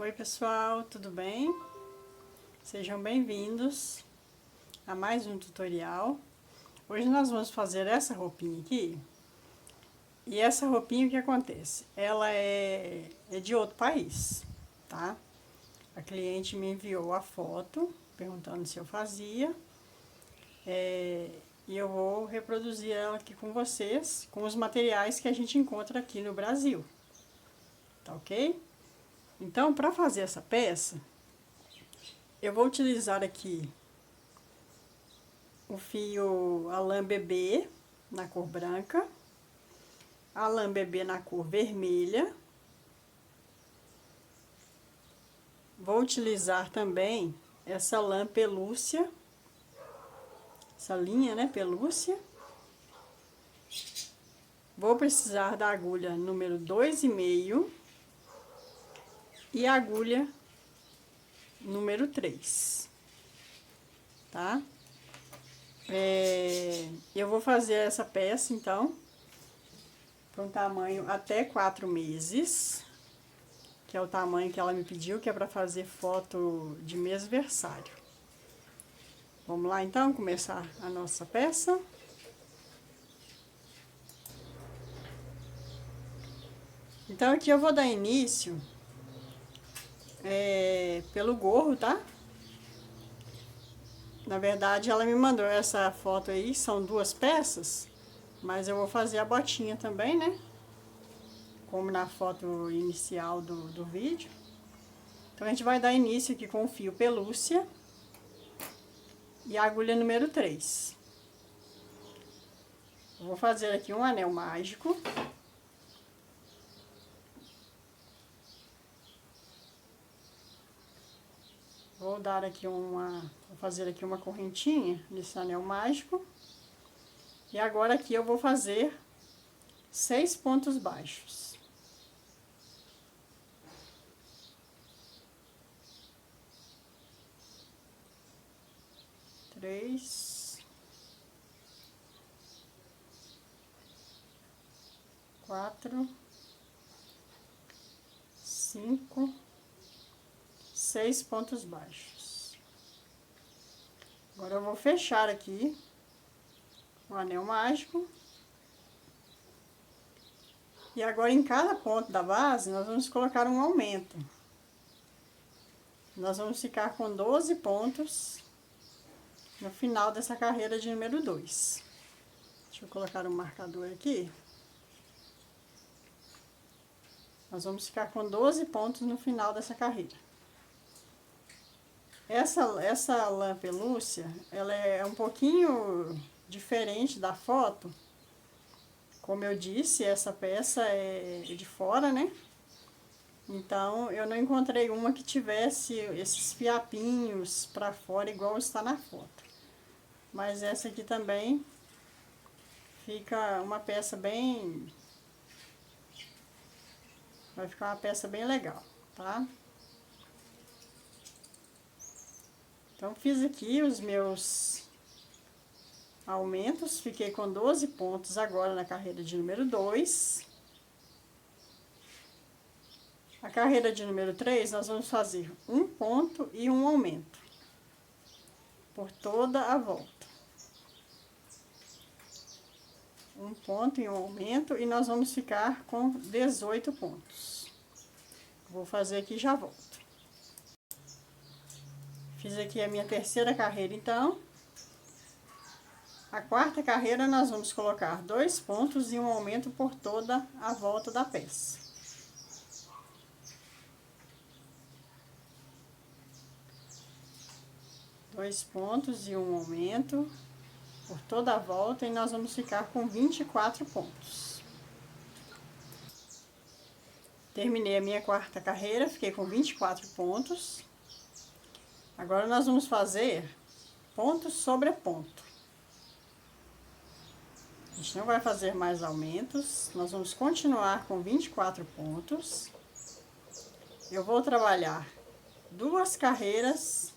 Oi pessoal, tudo bem? Sejam bem-vindos a mais um tutorial. Hoje nós vamos fazer essa roupinha aqui. E essa roupinha, o que acontece? Ela é de outro país, tá? A cliente me enviou a foto, perguntando se eu fazia. E eu vou reproduzir ela aqui com vocês, com os materiais que a gente encontra aqui no Brasil. Tá ok? Então, para fazer essa peça, eu vou utilizar aqui o fio a lã bebê na cor branca, a lã bebê na cor vermelha. Vou utilizar também essa lã pelúcia, essa linha, né, pelúcia. Vou precisar da agulha número 2,5 e a agulha número 3, tá? Eu vou fazer essa peça, então, para um tamanho até 4 meses, que é o tamanho que ela me pediu, que é para fazer foto de mêsversário. Vamos lá, então, começar a nossa peça. Então, aqui eu vou dar início pelo gorro, tá? Na verdade, ela me mandou essa foto aí, são 2 peças, mas eu vou fazer a botinha também, né? Como na foto inicial do vídeo. Então, a gente vai dar início aqui com o fio pelúcia e a agulha número 3. Eu vou fazer aqui um anel mágico. Vou fazer aqui uma correntinha nesse anel mágico. E agora aqui eu vou fazer 6 pontos baixos. Três, 4, 5, 6 pontos baixos. Agora eu vou fechar aqui o anel mágico. E agora em cada ponto da base nós vamos colocar um aumento. Nós vamos ficar com 12 pontos no final dessa carreira de número 2. Deixa eu colocar um marcador aqui. Nós vamos ficar com 12 pontos no final dessa carreira. Essa lã pelúcia, ela é um pouquinho diferente da foto. Como eu disse, essa peça é de fora, né? Então, eu não encontrei uma que tivesse esses fiapinhos pra fora, igual está na foto. Mas essa aqui também fica uma peça bem... Vai ficar uma peça bem legal, tá? Então, fiz aqui os meus aumentos, fiquei com 12 pontos agora na carreira de número 2. A carreira de número 3, nós vamos fazer um ponto e um aumento por toda a volta. Um ponto e um aumento, e nós vamos ficar com 18 pontos. Vou fazer aqui e já volto. Fiz aqui a minha terceira carreira, então. A quarta carreira nós vamos colocar 2 pontos e um aumento por toda a volta da peça. Dois pontos e um aumento por toda a volta, e nós vamos ficar com 24 pontos. Terminei a minha quarta carreira, fiquei com 24 pontos. Agora nós vamos fazer ponto sobre ponto. A gente não vai fazer mais aumentos, nós vamos continuar com 24 pontos. Eu vou trabalhar 2 carreiras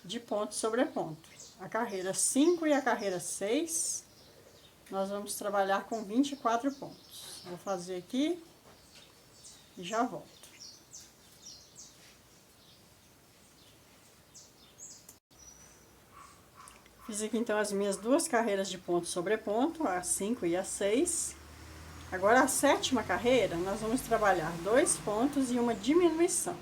de ponto sobre ponto. A carreira 5 e a carreira 6, nós vamos trabalhar com 24 pontos. Vou fazer aqui e já volto. Fiz aqui então as minhas 2 carreiras de ponto sobre ponto, a 5 e a 6. Agora a 7ª carreira, nós vamos trabalhar 2 pontos e uma diminuição.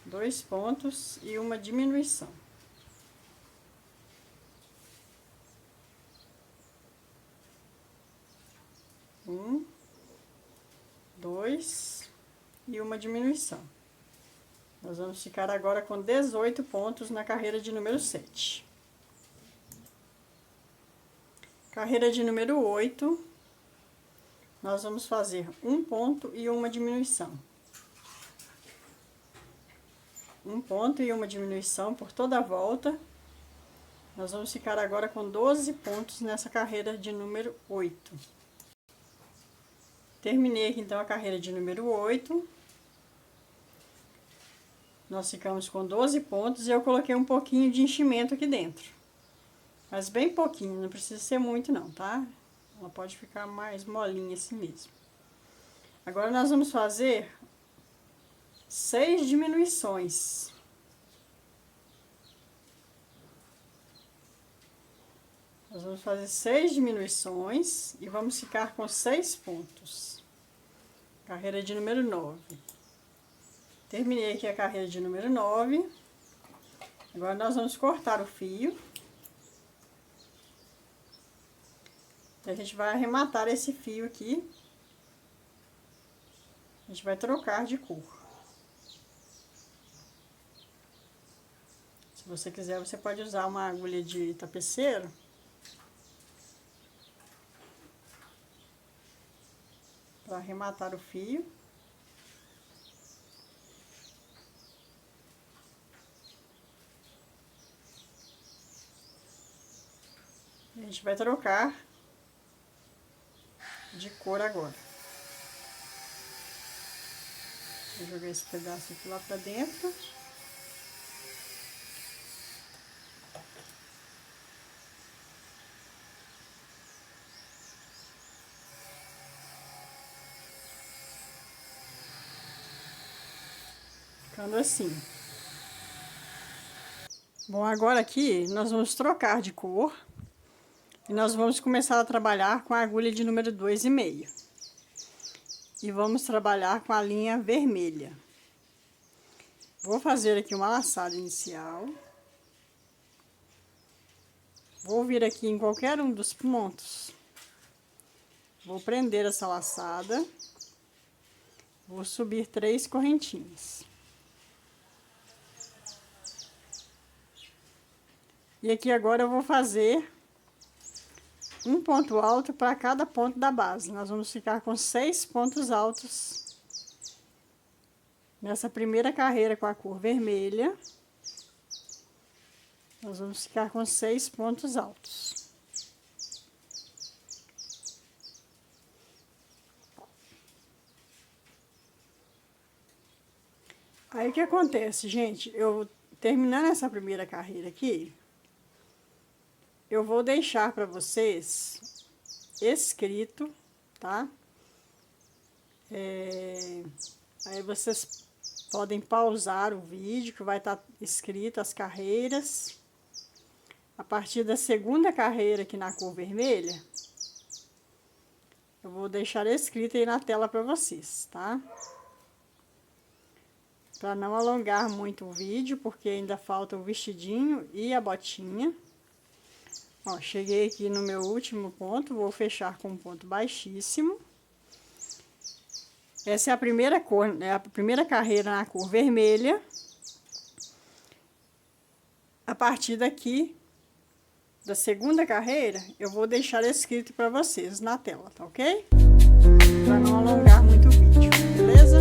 Dois pontos e uma diminuição. Um, dois e uma diminuição. Nós vamos ficar agora com 18 pontos na carreira de número 7. Carreira de número 8, nós vamos fazer um ponto e uma diminuição. Um ponto e uma diminuição por toda a volta. Nós vamos ficar agora com 12 pontos nessa carreira de número 8. Terminei aqui então a carreira de número 8. Nós ficamos com 12 pontos e eu coloquei um pouquinho de enchimento aqui dentro. Mas bem pouquinho, não precisa ser muito não, tá? Ela pode ficar mais molinha assim mesmo. Agora nós vamos fazer 6 diminuições. Nós vamos fazer 6 diminuições e vamos ficar com 6 pontos. Carreira de número 9. Terminei aqui a carreira de número 9. Agora nós vamos cortar o fio. E a gente vai arrematar esse fio aqui. A gente vai trocar de cor. Se você quiser, você pode usar uma agulha de tapeceiro. Para arrematar o fio. A gente vai trocar de cor agora. Vou jogar esse pedaço aqui lá pra dentro. Ficando assim. Bom, agora aqui nós vamos trocar de cor. E nós vamos começar a trabalhar com a agulha de número 2,5. E vamos trabalhar com a linha vermelha. Vou fazer aqui uma laçada inicial. Vou vir aqui em qualquer um dos pontos. Vou prender essa laçada. Vou subir 3 correntinhas. E aqui agora eu vou fazer um ponto alto para cada ponto da base. Nós vamos ficar com 6 pontos altos nessa primeira carreira com a cor vermelha. Nós vamos ficar com 6 pontos altos. Aí o que acontece, gente? Eu terminando essa primeira carreira aqui, eu vou deixar para vocês escrito, tá? Aí vocês podem pausar o vídeo, que vai estar escrito as carreiras. A partir da segunda carreira aqui na cor vermelha, eu vou deixar escrito aí na tela para vocês, tá? Para não alongar muito o vídeo, porque ainda falta o vestidinho e a botinha. Ó, cheguei aqui no meu último ponto, vou fechar com um ponto baixíssimo. Essa é a primeira cor, né? A primeira carreira na cor vermelha. A partir daqui, da segunda carreira, eu vou deixar escrito para vocês na tela, tá ok? Para não alongar muito o vídeo, beleza?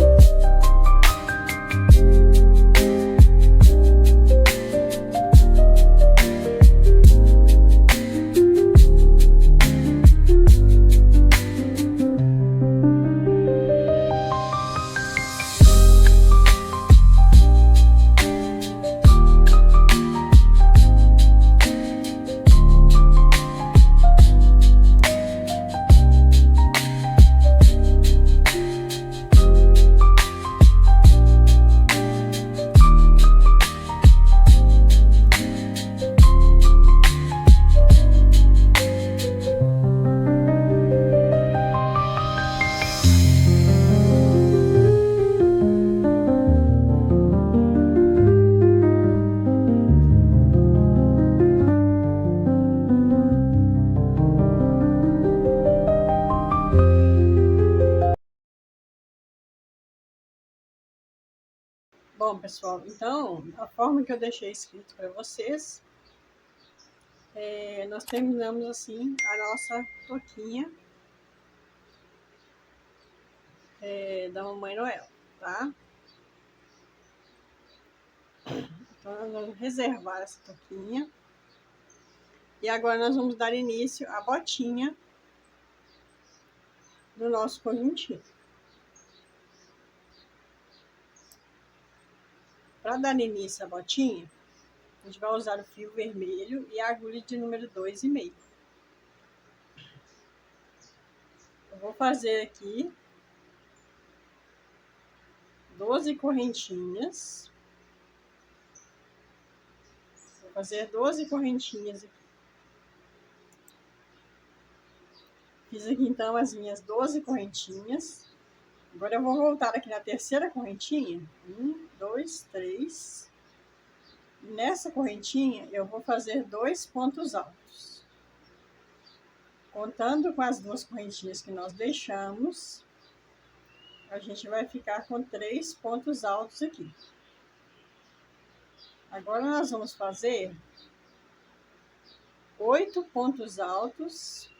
Bom, pessoal, então, a forma que eu deixei escrito para vocês, nós terminamos assim a nossa toquinha da Mamãe Noel, tá? Então, nós vamos reservar essa toquinha. E agora nós vamos dar início à botinha do nosso conjuntinho. Para dar início à botinha, a gente vai usar o fio vermelho e a agulha de número 2,5. Eu vou fazer aqui 12 correntinhas. Vou fazer 12 correntinhas aqui. Fiz aqui então as minhas 12 correntinhas. Agora eu vou voltar aqui na terceira correntinha. 1, 2, 3. Nessa correntinha eu vou fazer 2 pontos altos. Contando com as 2 correntinhas que nós deixamos, a gente vai ficar com 3 pontos altos aqui. Agora nós vamos fazer 8 pontos altos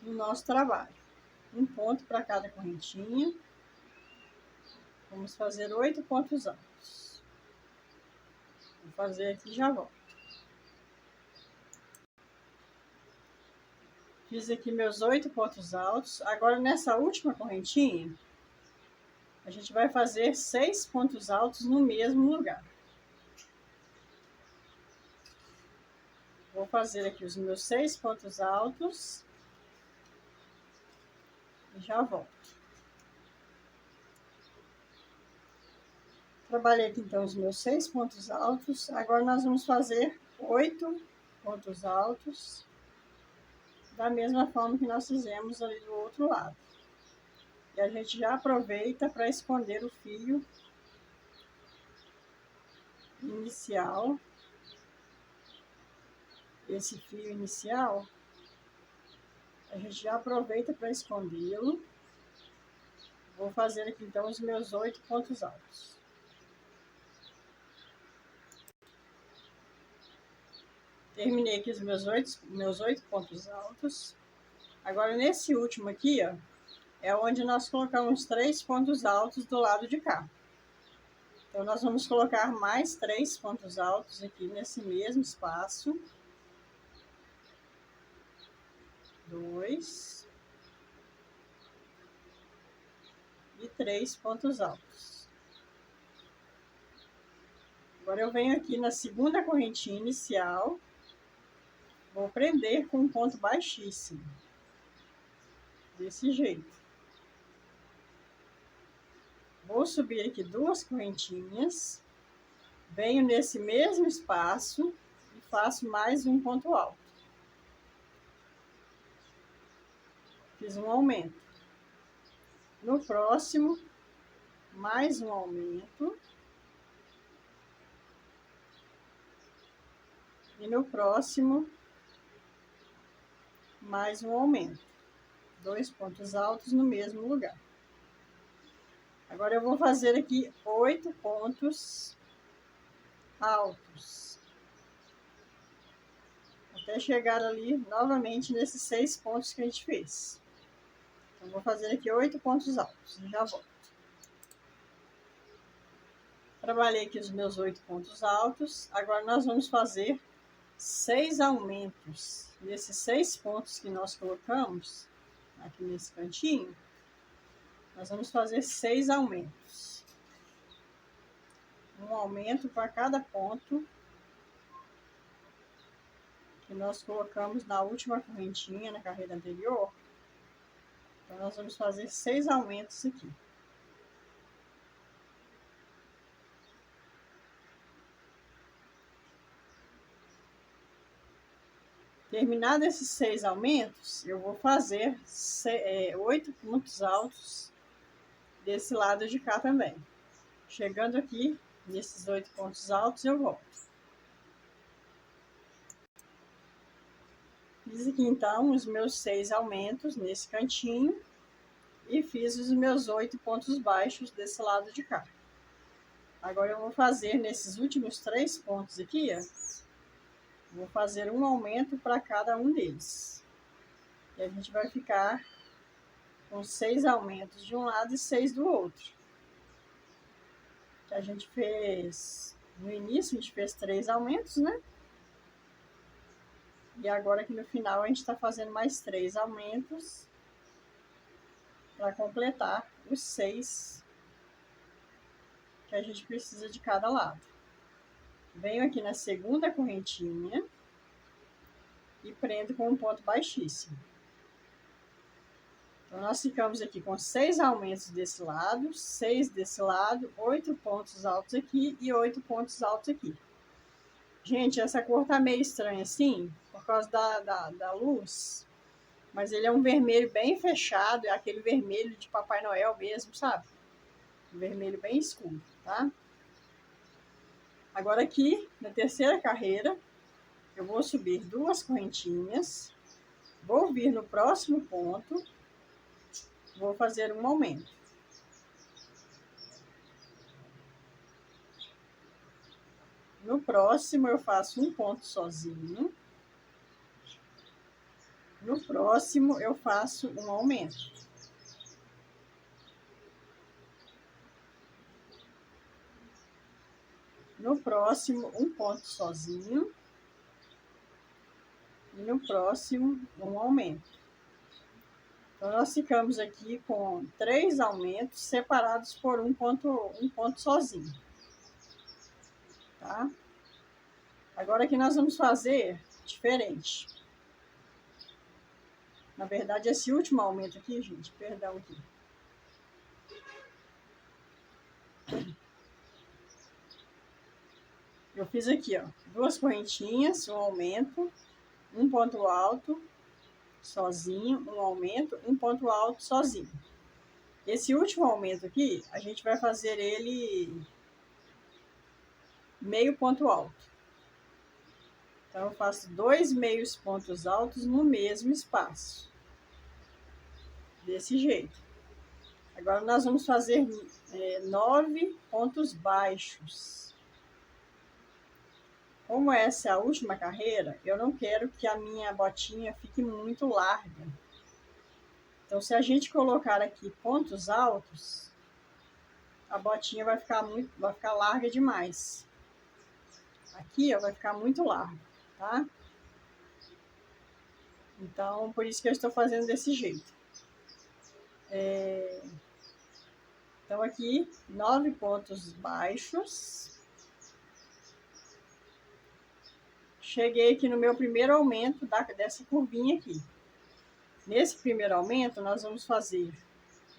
no nosso trabalho. Um ponto para cada correntinha. Vamos fazer 8 pontos altos. Vou fazer aqui e já volto. Fiz aqui meus 8 pontos altos. Agora, nessa última correntinha, a gente vai fazer 6 pontos altos no mesmo lugar. Vou fazer aqui os meus 6 pontos altos. E já volto. Trabalhei aqui então os meus 6 pontos altos. Agora nós vamos fazer 8 pontos altos. Da mesma forma que nós fizemos ali do outro lado. E a gente já aproveita para esconder o fio inicial. Esse fio inicial, a gente já aproveita para escondê-lo. Vou fazer aqui então os meus 8 pontos altos. Terminei aqui os meus 8 pontos altos. Agora, nesse último aqui, ó, é onde nós colocamos 3 pontos altos do lado de cá. Então, nós vamos colocar mais 3 pontos altos aqui nesse mesmo espaço. 2 e 3 pontos altos. Agora, eu venho aqui na segunda correntinha inicial. Vou prender com um ponto baixíssimo. Desse jeito. Vou subir aqui 2 correntinhas. Venho nesse mesmo espaço e faço mais um ponto alto. Fiz um aumento. No próximo, mais um aumento. E no próximo, mais um aumento. 2 pontos altos no mesmo lugar. Agora eu vou fazer aqui 8 pontos altos. Até chegar ali novamente nesses 6 pontos que a gente fez. Então, vou fazer aqui 8 pontos altos e já volto. Trabalhei aqui os meus 8 pontos altos. Agora nós vamos fazer 6 aumentos. Nesses 6 pontos que nós colocamos, aqui nesse cantinho, nós vamos fazer 6 aumentos. Um aumento para cada ponto que nós colocamos na última correntinha, na carreira anterior. Então, nós vamos fazer 6 aumentos aqui. Terminados esses 6 aumentos, eu vou fazer 8 pontos altos desse lado de cá também. Chegando aqui, nesses 8 pontos altos, eu volto. Fiz aqui então os meus 6 aumentos nesse cantinho e fiz os meus 8 pontos baixos desse lado de cá. Agora eu vou fazer nesses últimos 3 pontos aqui, ó. Vou fazer um aumento para cada um deles. E a gente vai ficar com 6 aumentos de um lado e 6 do outro. Que a gente fez no início, a gente fez 3 aumentos, né? E agora aqui no final a gente está fazendo mais 3 aumentos para completar os 6 que a gente precisa de cada lado. Venho aqui na segunda correntinha e prendo com um ponto baixíssimo. Então, nós ficamos aqui com 6 aumentos desse lado, 6 desse lado, 8 pontos altos aqui e 8 pontos altos aqui. Gente, essa cor tá meio estranha assim, por causa da luz, mas ele é um vermelho bem fechado, é aquele vermelho de Papai Noel mesmo, sabe? Um vermelho bem escuro, tá? Agora aqui, na terceira carreira, eu vou subir 2 correntinhas, vou vir no próximo ponto, vou fazer um aumento. No próximo eu faço um ponto sozinho. No próximo eu faço um aumento. No próximo, um ponto sozinho. E no próximo, um aumento. Então, nós ficamos aqui com 3 aumentos separados por um ponto sozinho. Tá? Agora aqui nós vamos fazer diferente. Na verdade, esse último aumento aqui, gente, perdão aqui. Eu fiz aqui, ó, 2 correntinhas, um aumento, um ponto alto, sozinho, um aumento, um ponto alto, sozinho. Esse último aumento aqui, a gente vai fazer ele meio ponto alto. Então, eu faço 2 meios pontos altos no mesmo espaço. Desse jeito. Agora, nós vamos fazer 9 pontos baixos. Como essa é a última carreira, eu não quero que a minha botinha fique muito larga. Então, se a gente colocar aqui pontos altos, a botinha vai ficar larga demais. Aqui, ó, vai ficar muito largo, tá? Então, por isso que eu estou fazendo desse jeito. Então, aqui, 9 pontos baixos. Cheguei aqui no meu primeiro aumento dessa curvinha aqui. Nesse primeiro aumento, nós vamos fazer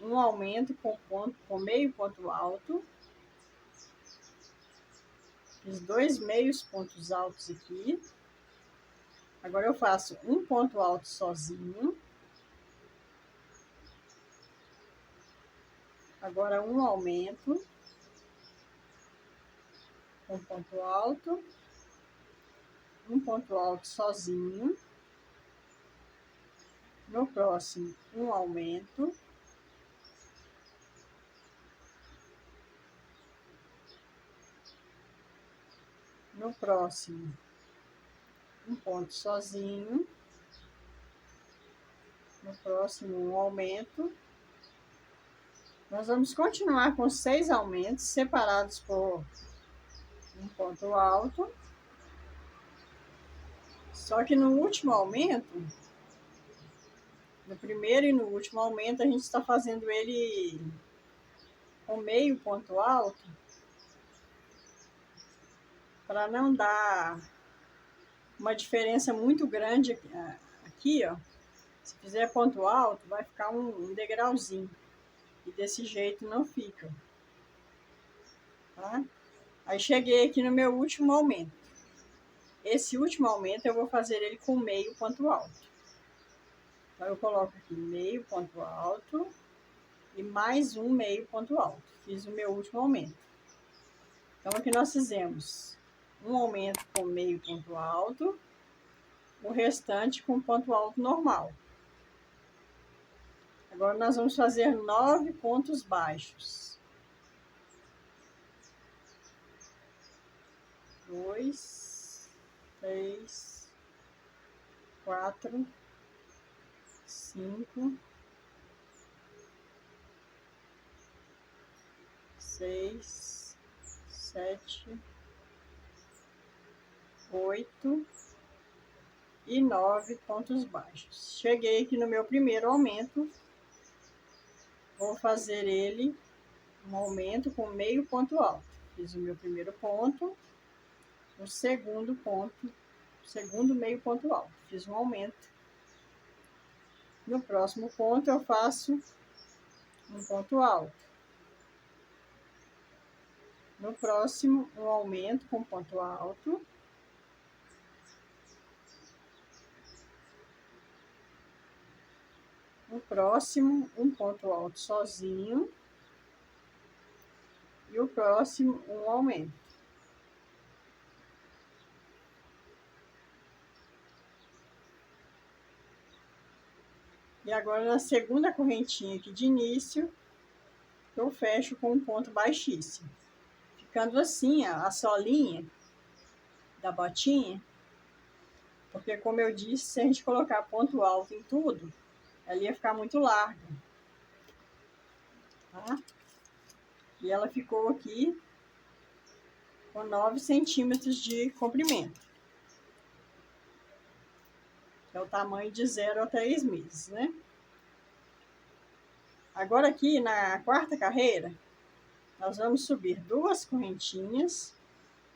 um aumento com meio ponto alto. Fiz 2 meios pontos altos aqui. Agora eu faço um ponto alto sozinho. Agora um aumento com ponto alto. Um ponto alto sozinho. No próximo, um aumento. No próximo, um ponto sozinho. No próximo, um aumento. Nós vamos continuar com 6 aumentos separados por um ponto alto. Só que no último aumento, no primeiro e no último aumento, a gente está fazendo ele com meio ponto alto, para não dar uma diferença muito grande aqui, ó. Se fizer ponto alto, vai ficar um degrauzinho. E desse jeito não fica. Tá? Aí cheguei aqui no meu último aumento. Esse último aumento eu vou fazer ele com meio ponto alto. Então, eu coloco aqui meio ponto alto e mais um meio ponto alto. Fiz o meu último aumento. Então, aqui nós fizemos um aumento com meio ponto alto, o restante com ponto alto normal. Agora, nós vamos fazer 9 pontos baixos. 2, 3, 4, 5, 6, 7, 8 e 9 pontos baixos. Cheguei aqui no meu primeiro aumento, vou fazer ele um aumento com meio ponto alto. Fiz o meu primeiro ponto, o segundo ponto, segundo meio ponto alto, fiz um aumento. No próximo ponto eu faço um ponto alto. No próximo, um aumento com ponto alto. No próximo, um ponto alto sozinho. E o próximo, um aumento. E agora, na segunda correntinha aqui de início, eu fecho com um ponto baixíssimo. Ficando assim, a solinha da botinha, porque como eu disse, se a gente colocar ponto alto em tudo, ela ia ficar muito larga, tá? E ela ficou aqui com 9 centímetros de comprimento, que é o tamanho de 0 a 3 meses, né? Agora aqui na quarta carreira, nós vamos subir 2 correntinhas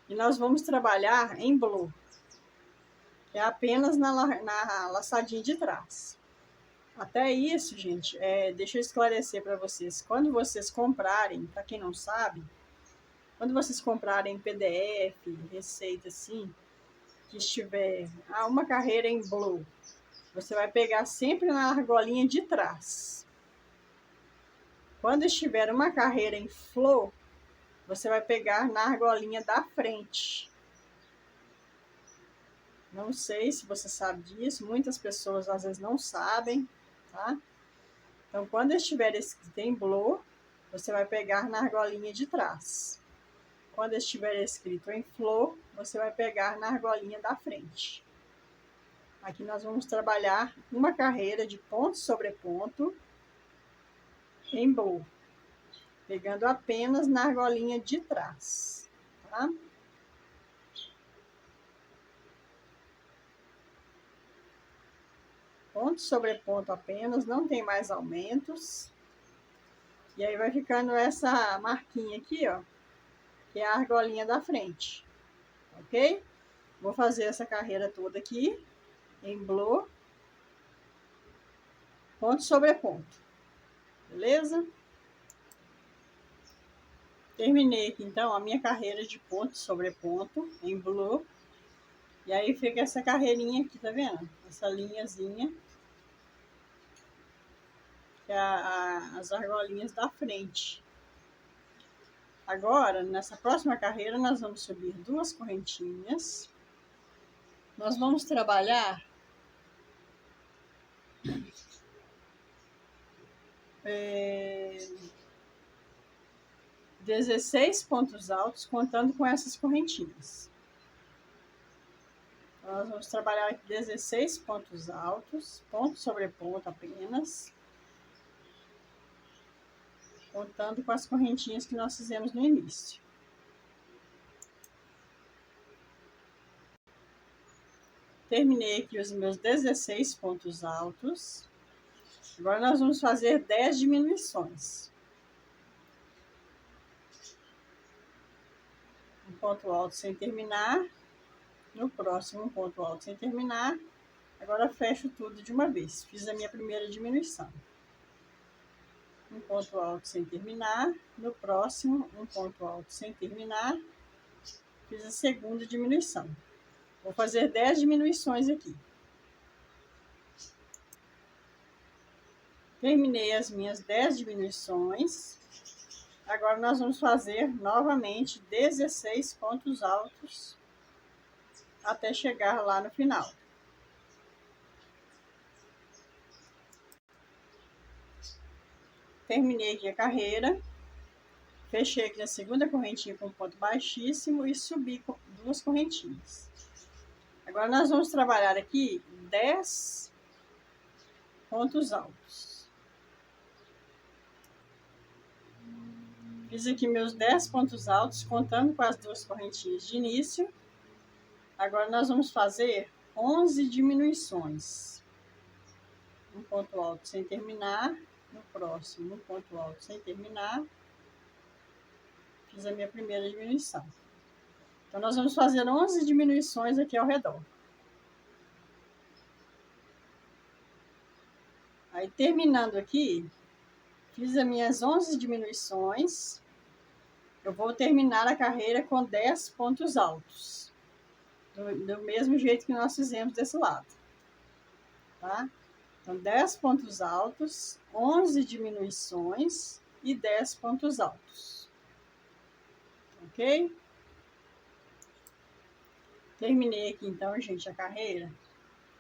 e nós vamos trabalhar em blow, que é apenas na laçadinha de trás. Até isso, gente, deixa eu esclarecer para vocês. Quando vocês comprarem, para quem não sabe, quando vocês comprarem PDF, receita assim, que estiver uma carreira em blow, você vai pegar sempre na argolinha de trás. Quando estiver uma carreira em flow, você vai pegar na argolinha da frente. Não sei se você sabe disso, muitas pessoas às vezes não sabem, tá? Então, quando estiver escrito em blow, você vai pegar na argolinha de trás. Quando estiver escrito em flow, você vai pegar na argolinha da frente. Aqui nós vamos trabalhar uma carreira de ponto sobre ponto em blow, pegando apenas na argolinha de trás, tá? Ponto sobre ponto apenas, não tem mais aumentos. E aí vai ficando essa marquinha aqui, ó, que é a argolinha da frente, ok? Vou fazer essa carreira toda aqui em blow, ponto sobre ponto, beleza? Terminei aqui, então, a minha carreira de ponto sobre ponto em blow. E aí fica essa carreirinha aqui, tá vendo? Essa linhazinha, que é as argolinhas da frente. Agora, nessa próxima carreira, nós vamos subir 2 correntinhas. Nós vamos trabalhar 16 pontos altos, contando com essas correntinhas. Então, nós vamos trabalhar aqui 16 pontos altos, ponto sobre ponto apenas, contando com as correntinhas que nós fizemos no início. Terminei aqui os meus 16 pontos altos. Agora nós vamos fazer 10 diminuições. Um ponto alto sem terminar. No próximo, um ponto alto sem terminar. Agora fecho tudo de uma vez. Fiz a minha primeira diminuição. Um ponto alto sem terminar. No próximo, um ponto alto sem terminar. Fiz a segunda diminuição. Vou fazer 10 diminuições aqui. Terminei as minhas 10 diminuições. Agora nós vamos fazer novamente 16 pontos altos até chegar lá no final. Terminei aqui a carreira. Fechei aqui na segunda correntinha com ponto baixíssimo e subi com 2 correntinhas. Agora nós vamos trabalhar aqui 10 pontos altos. Fiz aqui meus 10 pontos altos, contando com as 2 correntinhas de início. Agora nós vamos fazer 11 diminuições. Um ponto alto sem terminar, no próximo um ponto alto sem terminar. Fiz a minha primeira diminuição. Então, nós vamos fazer 11 diminuições aqui ao redor. Aí, terminando aqui, fiz as minhas 11 diminuições. Eu vou terminar a carreira com 10 pontos altos. Do mesmo jeito que nós fizemos desse lado. Tá? Então, 10 pontos altos, 11 diminuições e 10 pontos altos. Ok? Terminei aqui, então, gente, a carreira.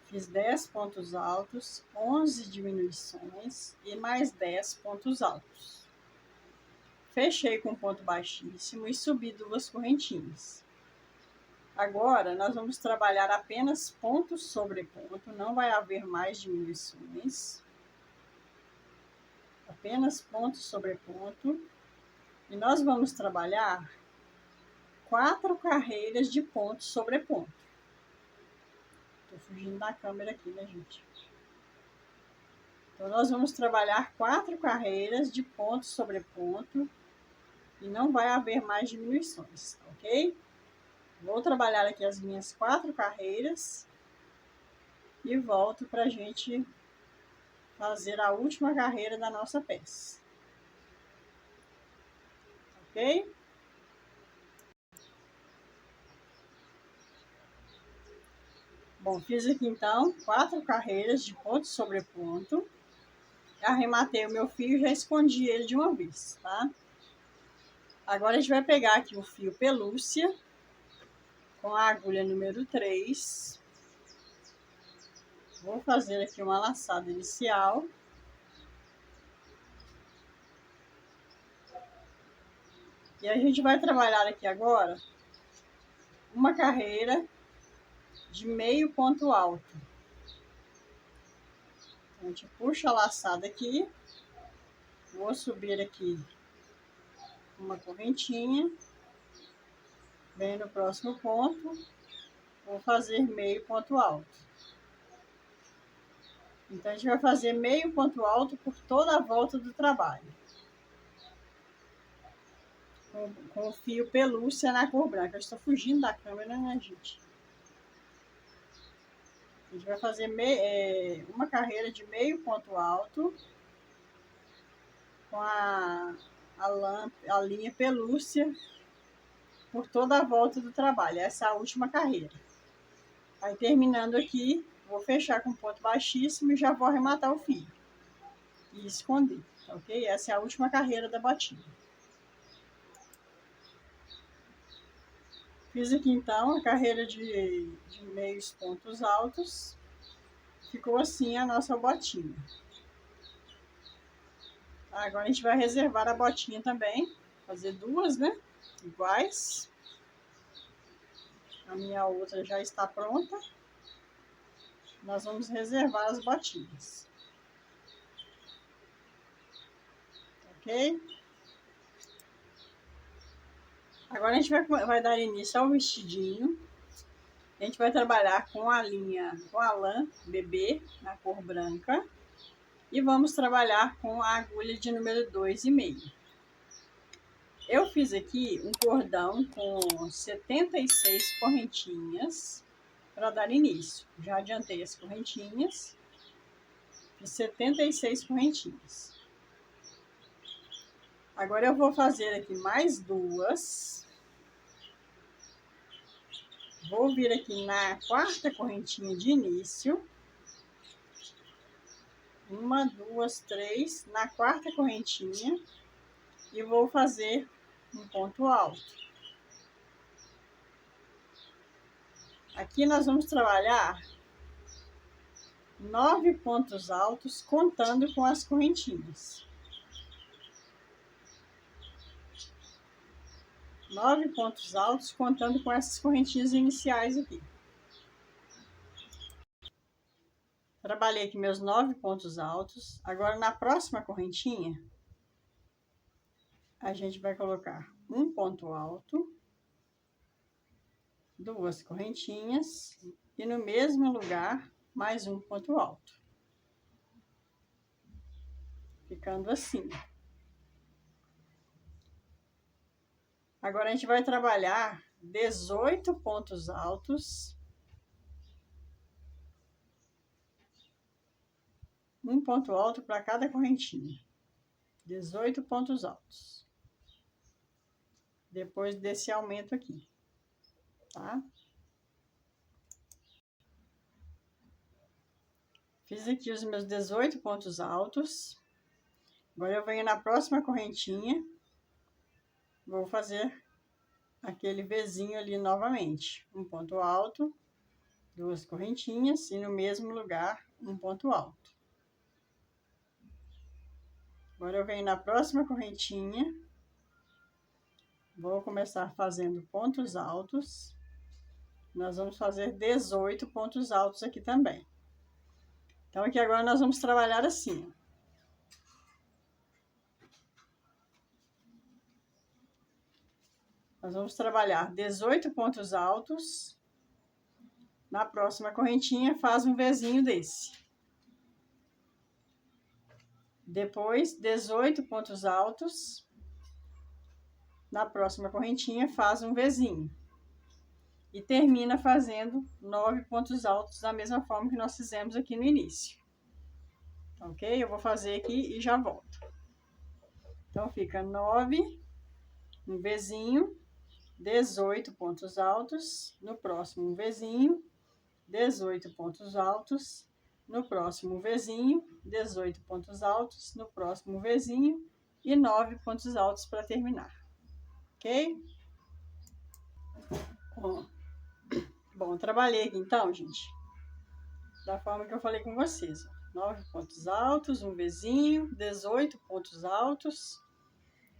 Fiz 10 pontos altos, 11 diminuições e mais 10 pontos altos. Fechei com ponto baixíssimo e subi 2 correntinhas. Agora, nós vamos trabalhar apenas ponto sobre ponto, não vai haver mais diminuições. Apenas ponto sobre ponto. E nós vamos trabalhar 4 carreiras de ponto sobre ponto. Tô fugindo da câmera aqui, né, gente? Então, nós vamos trabalhar 4 carreiras de ponto sobre ponto e não vai haver mais diminuições, ok? Vou trabalhar aqui as minhas 4 carreiras e volto para a gente fazer a última carreira da nossa peça, ok? Bom, fiz aqui então 4 carreiras de ponto sobre ponto. Arrematei o meu fio e já escondi ele de uma vez, tá? Agora a gente vai pegar aqui o fio pelúcia com a agulha número 3. Vou fazer aqui uma laçada inicial. E a gente vai trabalhar aqui agora uma carreira de meio ponto alto. A gente puxa a laçada aqui. Vou subir aqui uma correntinha. Bem no próximo ponto. Vou fazer meio ponto alto. Então, a gente vai fazer meio ponto alto por toda a volta do trabalho. Com o fio pelúcia na cor branca. Eu estou fugindo da câmera, né, gente? A gente vai fazer uma carreira de meio ponto alto com a linha pelúcia por toda a volta do trabalho. Essa é a última carreira. Aí, terminando aqui, vou fechar com ponto baixíssimo e já vou arrematar o fio. E esconder, ok? Essa é a última carreira da botinha. Fiz aqui, então, a carreira de meios pontos altos. Ficou assim a nossa botinha. Agora, a gente vai reservar a botinha também. Fazer 2, né? Iguais. A minha outra já está pronta. Nós vamos reservar as botinhas. Ok? Agora, a gente vai dar início ao vestidinho. A gente vai trabalhar com a lã bebê, na cor branca. E vamos trabalhar com a agulha de número 2,5. Eu fiz aqui um cordão com 76 correntinhas para dar início. Já adiantei as correntinhas. Fiz 76 correntinhas. Agora eu vou fazer aqui mais 2. Vou vir aqui na 4ª correntinha de início. 1, 2, 3, na 4ª correntinha. E vou fazer um ponto alto. Aqui nós vamos trabalhar 9 pontos altos, contando com as correntinhas. 9 pontos altos, contando com essas correntinhas iniciais aqui. Trabalhei aqui meus 9 pontos altos. Agora, na próxima correntinha, a gente vai colocar um ponto alto, 2 correntinhas e no mesmo lugar, mais um ponto alto. Ficando assim. Agora, a gente vai trabalhar 18 pontos altos. Um ponto alto para cada correntinha. 18 pontos altos. Depois desse aumento aqui, tá? Fiz aqui os meus 18 pontos altos. Agora eu venho na próxima correntinha. Vou fazer aquele Vzinho ali novamente. Um ponto alto, 2 correntinhas e no mesmo lugar, um ponto alto. Agora eu venho na próxima correntinha. Vou começar fazendo pontos altos. Nós vamos fazer 18 pontos altos aqui também. Então, aqui agora nós vamos trabalhar assim, ó. Nós vamos trabalhar 18 pontos altos. Na próxima correntinha, faz um Vzinho desse. Depois, 18 pontos altos. Na próxima correntinha, faz um Vzinho. E termina fazendo 9 pontos altos da mesma forma que nós fizemos aqui no início. Ok? Eu vou fazer aqui e já volto. Então, fica 9, um Vzinho, 18 pontos altos. No próximo, um Vzinho, 18 pontos altos. No próximo Vzinho, 18 pontos altos. No próximo Vzinho e 9 pontos altos para terminar. Ok? Bom, trabalhei aqui então, gente, da forma que eu falei com vocês. 9 pontos altos, um Vzinho, 18 pontos altos.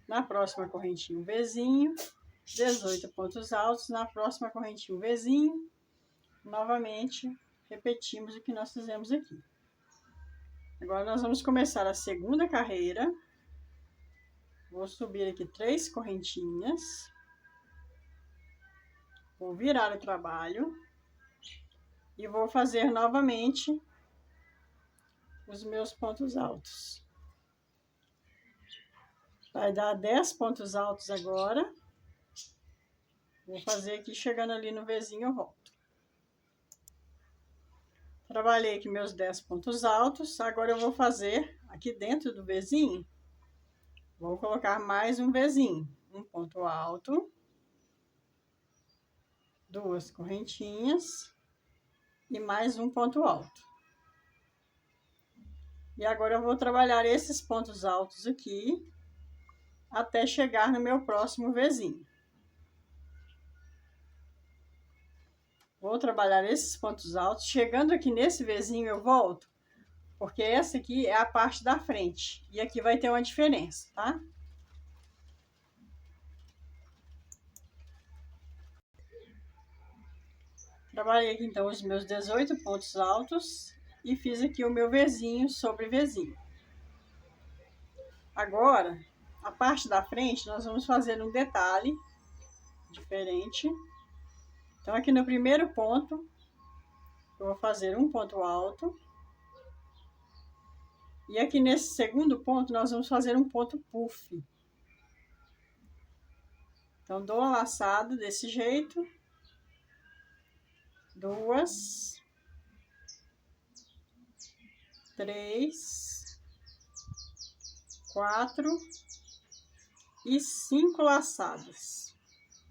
Na próxima correntinha, um Vzinho, 18 pontos altos. Na próxima correntinha, um Vzinho. Novamente, repetimos o que nós fizemos aqui. Agora, nós vamos começar a segunda carreira. Vou subir aqui 3 correntinhas. Vou virar o trabalho. E vou fazer novamente os meus pontos altos. Vai dar 10 pontos altos agora. Vou fazer aqui, chegando ali no Vzinho, eu volto. Trabalhei aqui meus 10 pontos altos. Agora eu vou fazer aqui dentro do Vzinho. Vou colocar mais um Vzinho. Um ponto alto. 2 correntinhas. E mais um ponto alto. E agora eu vou trabalhar esses pontos altos aqui. Até chegar no meu próximo Vzinho. Vou trabalhar esses pontos altos. Chegando aqui nesse Vzinho, eu volto. Porque essa aqui é a parte da frente. E aqui vai ter uma diferença, tá? Trabalhei aqui, então, os meus 18 pontos altos. E fiz aqui o meu Vzinho sobre Vzinho. Agora, a parte da frente, nós vamos fazer um detalhe diferente. Então, aqui no primeiro ponto, eu vou fazer um ponto alto. E aqui nesse segundo ponto, nós vamos fazer um ponto puff. Então, dou uma laçada desse jeito. 2, 3, 4 e 5 laçadas.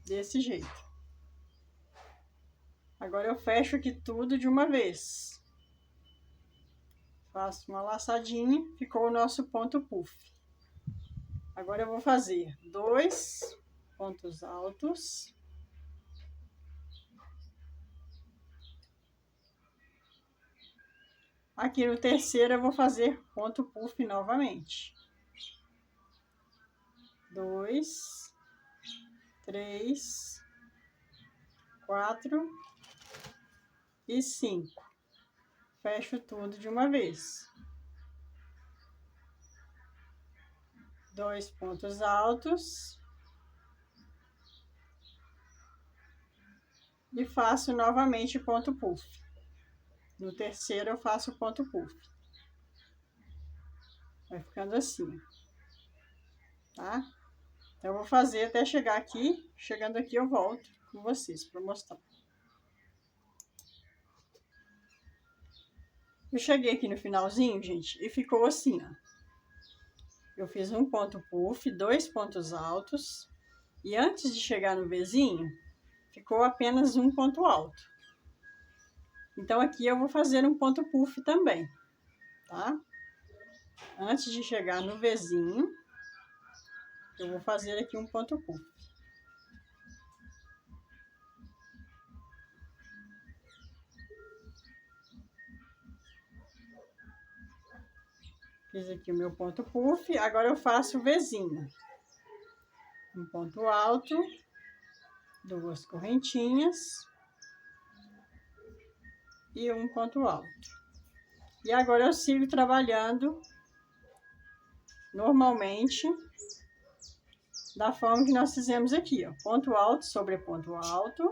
Desse jeito. Agora eu fecho aqui tudo de uma vez. Faço uma laçadinha, ficou o nosso ponto puff. Agora eu vou fazer 2 pontos altos. Aqui no terceiro eu vou fazer ponto puff novamente. 2, 3, 4 e 5. Fecho tudo de uma vez. 2 pontos altos. E faço novamente ponto puff. No terceiro eu faço ponto puff. Vai ficando assim, tá? Então, eu vou fazer até chegar aqui. Chegando aqui, eu volto com vocês para mostrar. Eu cheguei aqui no finalzinho, gente, e ficou assim, ó. Eu fiz um ponto puff, 2 pontos altos. E antes de chegar no Vzinho, ficou apenas um ponto alto. Então, aqui eu vou fazer um ponto puff também, tá? Antes de chegar no Vzinho, eu vou fazer aqui um ponto puff. Fiz aqui o meu ponto puff, agora eu faço o Vzinho. Um ponto alto, 2 correntinhas e um ponto alto. E agora eu sigo trabalhando normalmente, da forma que nós fizemos aqui, ó. Ponto alto sobre ponto alto,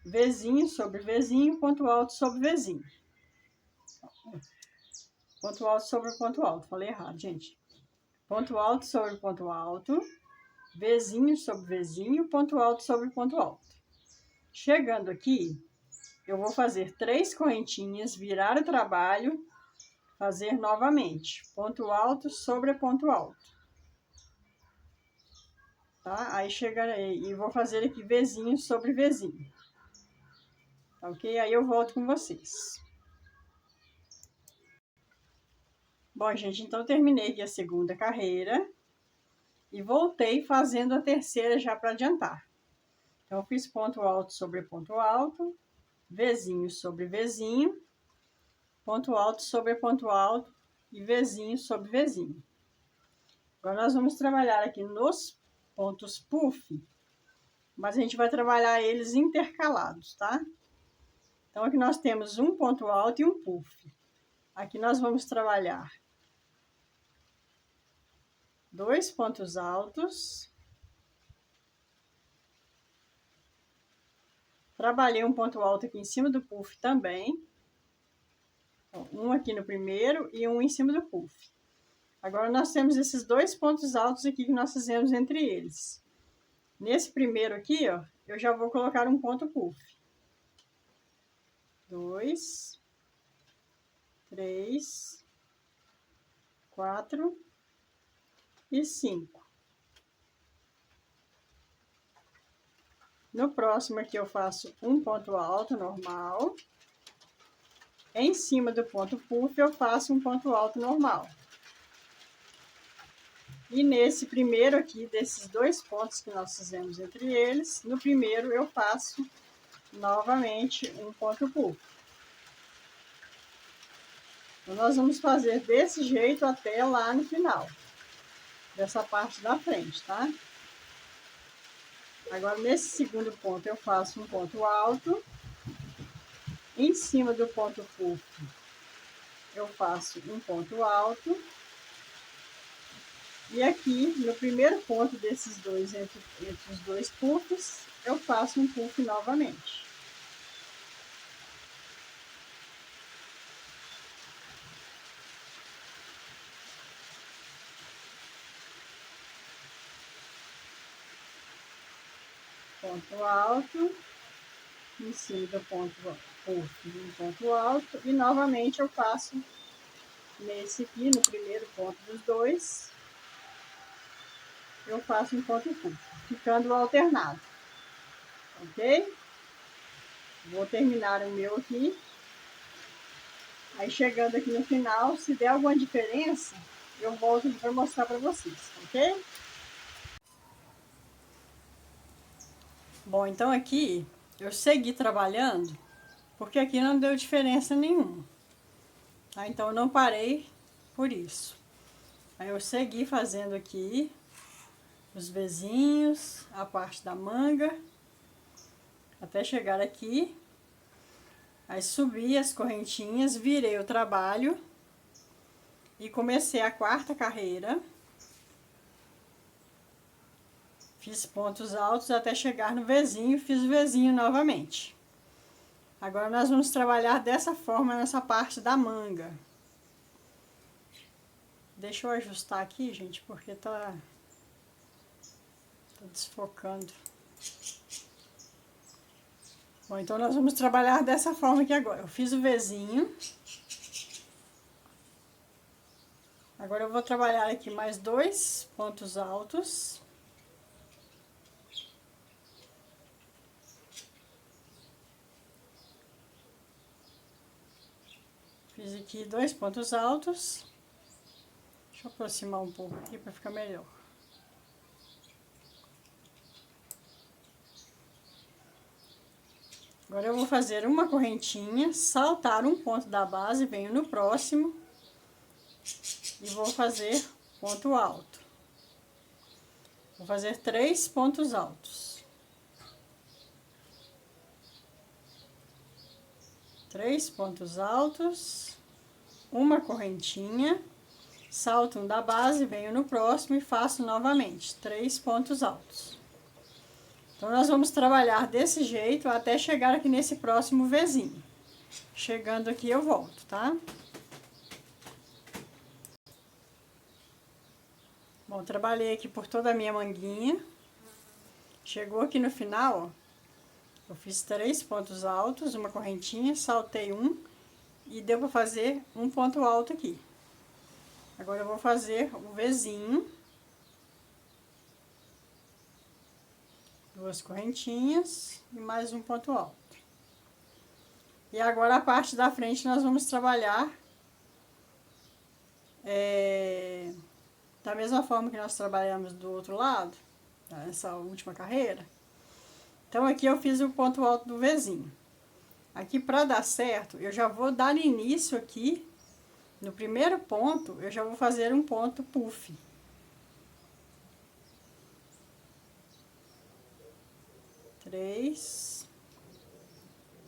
Vzinho sobre Vzinho, ponto alto sobre Vzinho. Ponto alto sobre ponto alto, falei errado, gente. Ponto alto sobre ponto alto, Vzinho sobre Vzinho, ponto alto sobre ponto alto. Chegando aqui, eu vou fazer 3 correntinhas, virar o trabalho, fazer novamente. Ponto alto sobre ponto alto. Tá? Aí chega e vou fazer aqui Vzinho sobre Vzinho. Tá ok? Aí eu volto com vocês. Bom, gente, então eu terminei aqui a segunda carreira e voltei fazendo a terceira já para adiantar. Então, eu fiz ponto alto sobre ponto alto, Vzinho sobre Vzinho, ponto alto sobre ponto alto e Vzinho sobre Vzinho. Agora, nós vamos trabalhar aqui nos pontos puff, mas a gente vai trabalhar eles intercalados, tá? Então, aqui nós temos um ponto alto e um puff. Aqui nós vamos trabalhar 2 pontos altos. Trabalhei um ponto alto aqui em cima do puff também. Um aqui no primeiro e um em cima do puff. Agora, nós temos esses 2 pontos altos aqui que nós fizemos entre eles. Nesse primeiro aqui, ó, eu já vou colocar um ponto puff. 2, 3, 4 e 5. No próximo aqui eu faço um ponto alto normal. Em cima do ponto puff eu faço um ponto alto normal. E nesse primeiro aqui, desses 2 pontos que nós fizemos entre eles, no primeiro eu faço novamente um ponto puff. Então, nós vamos fazer desse jeito até lá no final, dessa parte da frente, tá? Agora, nesse segundo ponto, eu faço um ponto alto. Em cima do ponto puff, eu faço um ponto alto. E aqui, no primeiro ponto desses dois, entre os 2 puffs, eu faço um puff novamente. Ponto alto, em cima do ponto puff, um ponto alto, e novamente eu faço nesse aqui, no primeiro ponto dos 2, eu faço um ponto puff, ficando alternado, ok? Vou terminar o meu aqui, aí chegando aqui no final, se der alguma diferença, eu volto para mostrar para vocês, ok? Bom, então aqui eu segui trabalhando, porque aqui não deu diferença nenhuma. Tá? Então eu não parei por isso. Aí eu segui fazendo aqui os vezinhos, a parte da manga, até chegar aqui. Aí subi as correntinhas, virei o trabalho e comecei a quarta carreira. Fiz pontos altos até chegar no vezinho, fiz o vezinho novamente. Agora nós vamos trabalhar dessa forma nessa parte da manga. Deixa eu ajustar aqui, gente, porque tá desfocando. Bom, então nós vamos trabalhar dessa forma aqui agora. Eu fiz o vezinho. Agora eu vou trabalhar aqui mais 2 pontos altos. Fiz aqui 2 pontos altos. Deixa eu aproximar um pouco aqui para ficar melhor. Agora eu vou fazer uma correntinha, saltar um ponto da base, venho no próximo e vou fazer ponto alto. Vou fazer 3 pontos altos. 3 pontos altos, uma correntinha, salto um da base, venho no próximo e faço novamente 3 pontos altos. Então, nós vamos trabalhar desse jeito até chegar aqui nesse próximo Vzinho. Chegando aqui, eu volto, tá? Bom, trabalhei aqui por toda a minha manguinha. Chegou aqui no final, ó. Eu fiz 3 pontos altos, uma correntinha, saltei um e deu pra fazer um ponto alto aqui. Agora eu vou fazer o Vzinho. 2 correntinhas e mais um ponto alto. E agora a parte da frente nós vamos trabalhar da mesma forma que nós trabalhamos do outro lado, nessa última carreira. Então aqui eu fiz o ponto alto do Vzinho. Aqui para dar certo, eu já vou dar início aqui, no primeiro ponto, eu já vou fazer um ponto puff. 3,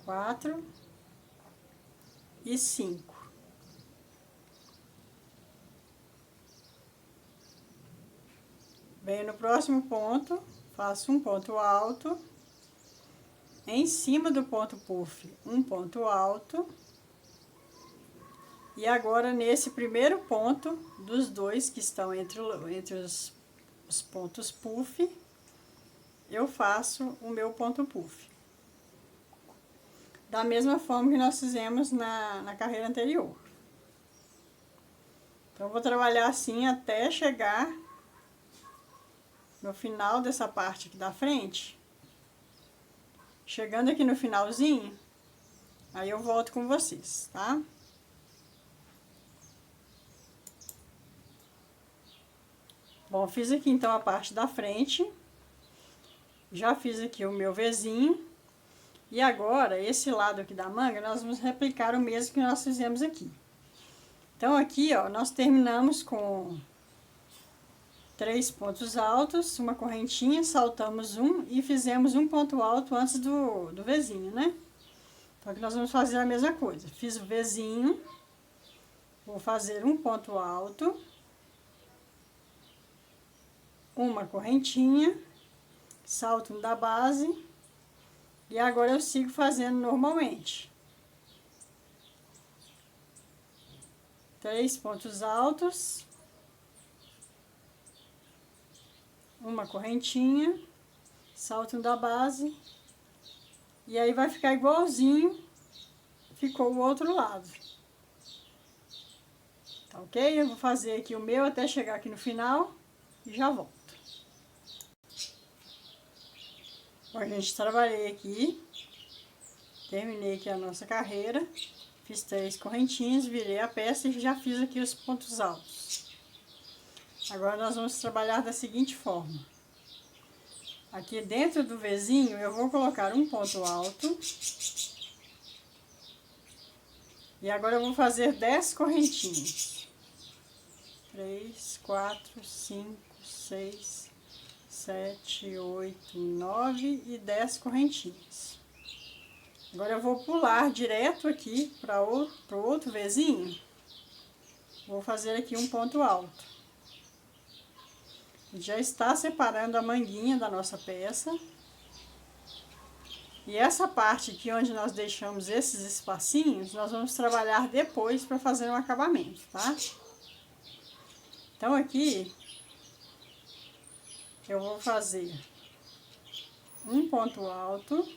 4 e 5. Venho no próximo ponto, faço um ponto alto, em cima do ponto puff, um ponto alto, e agora nesse primeiro ponto, dos dois que estão entre os pontos puff, eu faço o meu ponto puff. Da mesma forma que nós fizemos na carreira anterior. Então, eu vou trabalhar assim até chegar no final dessa parte aqui da frente. Chegando aqui no finalzinho, aí eu volto com vocês, tá? Bom, fiz aqui então a parte da frente. Já fiz aqui o meu Vzinho. E agora, esse lado aqui da manga, nós vamos replicar o mesmo que nós fizemos aqui. Então, aqui, ó, nós terminamos com 3 pontos altos, uma correntinha, saltamos um e fizemos um ponto alto antes do Vzinho, né? Então, aqui nós vamos fazer a mesma coisa. Fiz o Vzinho, vou fazer um ponto alto, uma correntinha, salto um da base, e agora eu sigo fazendo normalmente. 3 pontos altos, uma correntinha, salto um da base, e aí vai ficar igualzinho ficou o outro lado. Tá ok? Eu vou fazer aqui o meu até chegar aqui no final e já volto. Bom, gente, trabalhei aqui, terminei aqui a nossa carreira, fiz 3 correntinhas, virei a peça e já fiz aqui os pontos altos. Agora nós vamos trabalhar da seguinte forma. Aqui dentro do Vzinho eu vou colocar um ponto alto. E agora eu vou fazer 10 correntinhas. 3, 4, 5, 6, 7, 8, 9 e 10 correntinhas. Agora eu vou pular direto aqui para o outro Vzinho. Vou fazer aqui um ponto alto. Já está separando a manguinha da nossa peça. E essa parte aqui onde nós deixamos esses espacinhos, nós vamos trabalhar depois para fazer um acabamento, tá? Então aqui eu vou fazer um ponto alto.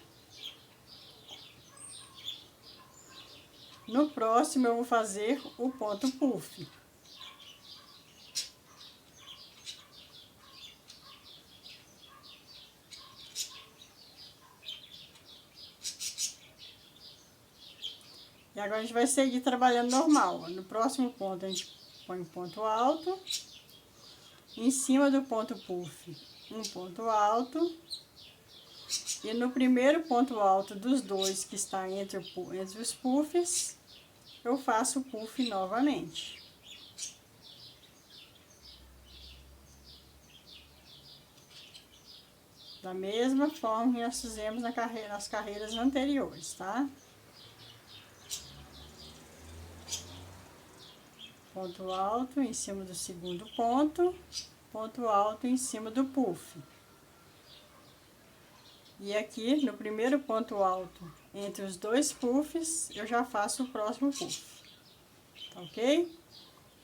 No próximo eu vou fazer o ponto puff. E agora a gente vai seguir trabalhando normal. No próximo ponto a gente põe um ponto alto. Em cima do ponto puff, um ponto alto. E no primeiro ponto alto dos dois que está entre os puffs, eu faço o puff novamente. Da mesma forma que nós fizemos nas carreiras anteriores, tá? Ponto alto em cima do segundo ponto, ponto alto em cima do puff. E aqui, no primeiro ponto alto, entre os dois puffs, eu já faço o próximo puff. Tá ok?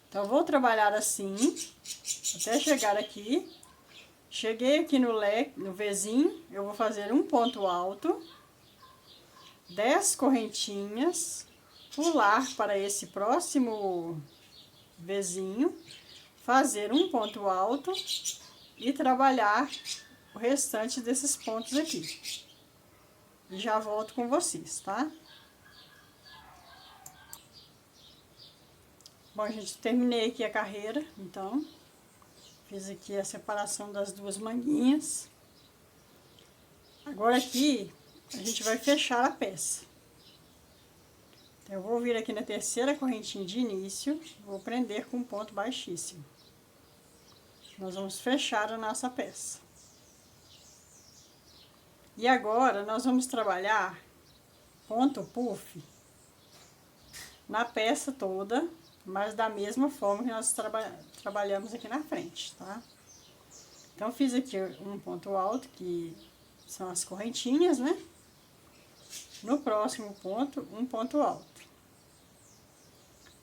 Então, eu vou trabalhar assim, até chegar aqui. Cheguei aqui no Vzinho, eu vou fazer um ponto alto, 10 correntinhas, pular para esse próximo Vzinho, fazer um ponto alto e trabalhar o restante desses pontos aqui. E já volto com vocês, tá? Bom, gente, terminei aqui a carreira, então, fiz aqui a separação das duas manguinhas. Agora aqui, a gente vai fechar a peça. Então, eu vou vir aqui na terceira correntinha de início, vou prender com um ponto baixíssimo. Nós vamos fechar a nossa peça. E agora, nós vamos trabalhar ponto puff na peça toda, mas da mesma forma que nós trabalhamos aqui na frente, tá? Então, fiz aqui um ponto alto, que são as correntinhas, né? No próximo ponto, um ponto alto.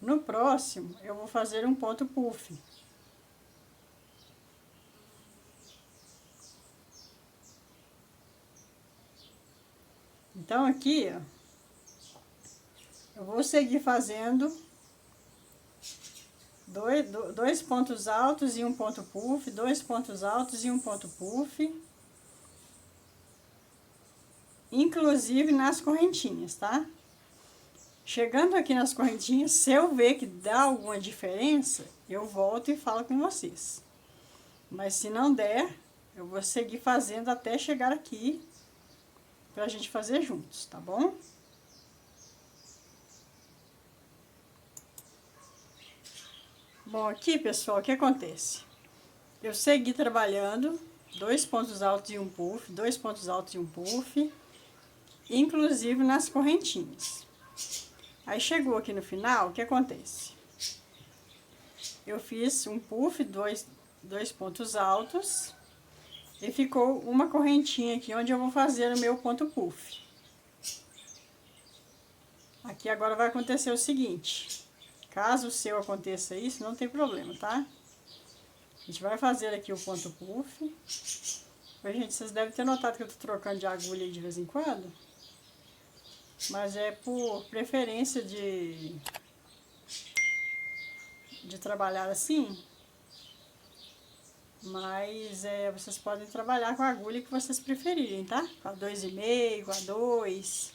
No próximo, eu vou fazer um ponto puff. Então, aqui, ó, eu vou seguir fazendo dois pontos altos e um ponto puff, dois pontos altos e um ponto puff, inclusive nas correntinhas, tá? Chegando aqui nas correntinhas, se eu ver que dá alguma diferença, eu volto e falo com vocês. Mas se não der, eu vou seguir fazendo até chegar aqui, pra gente fazer juntos, tá bom? Bom, aqui, pessoal, o que acontece? Eu segui trabalhando, dois pontos altos e um puff, dois pontos altos e um puff, inclusive nas correntinhas. Aí, chegou aqui no final, o que acontece? Eu fiz um puff, dois pontos altos, e ficou uma correntinha aqui, onde eu vou fazer o meu ponto puff. Aqui agora vai acontecer o seguinte, caso o seu aconteça isso, não tem problema, tá? A gente vai fazer aqui o ponto puff. Mas, gente, vocês devem ter notado que eu tô trocando de agulha aí de vez em quando. Mas é por preferência de trabalhar assim. Mas vocês podem trabalhar com a agulha que vocês preferirem, tá? Com a 2,5, com a 2.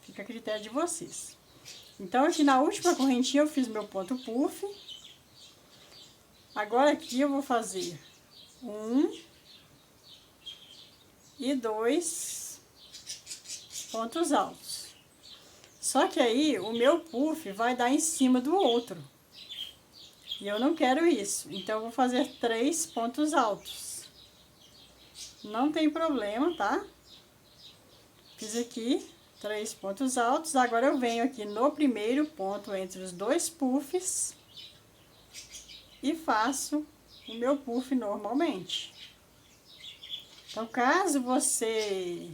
Fica a critério de vocês. Então, aqui na última correntinha eu fiz meu ponto puff. Agora aqui eu vou fazer 1 e 2 pontos altos. Só que aí o meu puff vai dar em cima do outro. E eu não quero isso. Então, eu vou fazer 3 pontos altos. não tem problema, tá? Fiz aqui 3 pontos altos. Agora eu venho aqui no primeiro ponto entre os 2 puffs e faço o meu puff normalmente. Então, caso você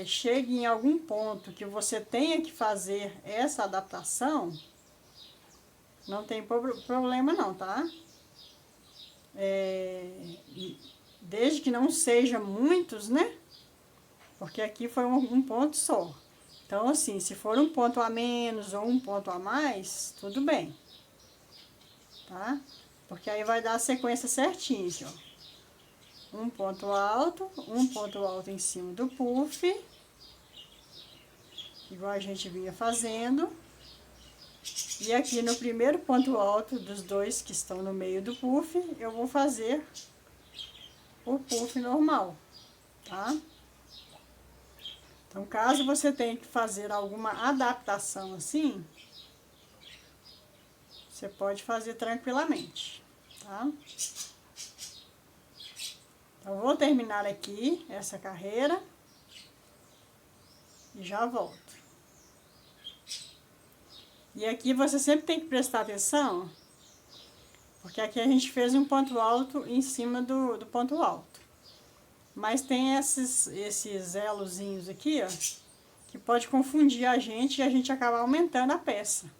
chegue em algum ponto que você tenha que fazer essa adaptação, não tem problema não, tá? Desde que não seja muitos, né? Porque aqui foi um ponto só. Então, assim, se for um ponto a menos ou um ponto a mais, tudo bem. Tá? Porque aí vai dar a sequência certinha aqui, ó. Um ponto alto em cima do puff. Igual a gente vinha fazendo. E aqui no primeiro ponto alto dos 2 que estão no meio do puff, eu vou fazer o puff normal, tá? Então, caso você tenha que fazer alguma adaptação assim, você pode fazer tranquilamente, tá? Então, vou terminar aqui essa carreira e já volto. E aqui você sempre tem que prestar atenção, porque aqui a gente fez um ponto alto em cima do ponto alto. Mas tem esses elozinhos aqui, ó, que pode confundir a gente e a gente acaba aumentando a peça.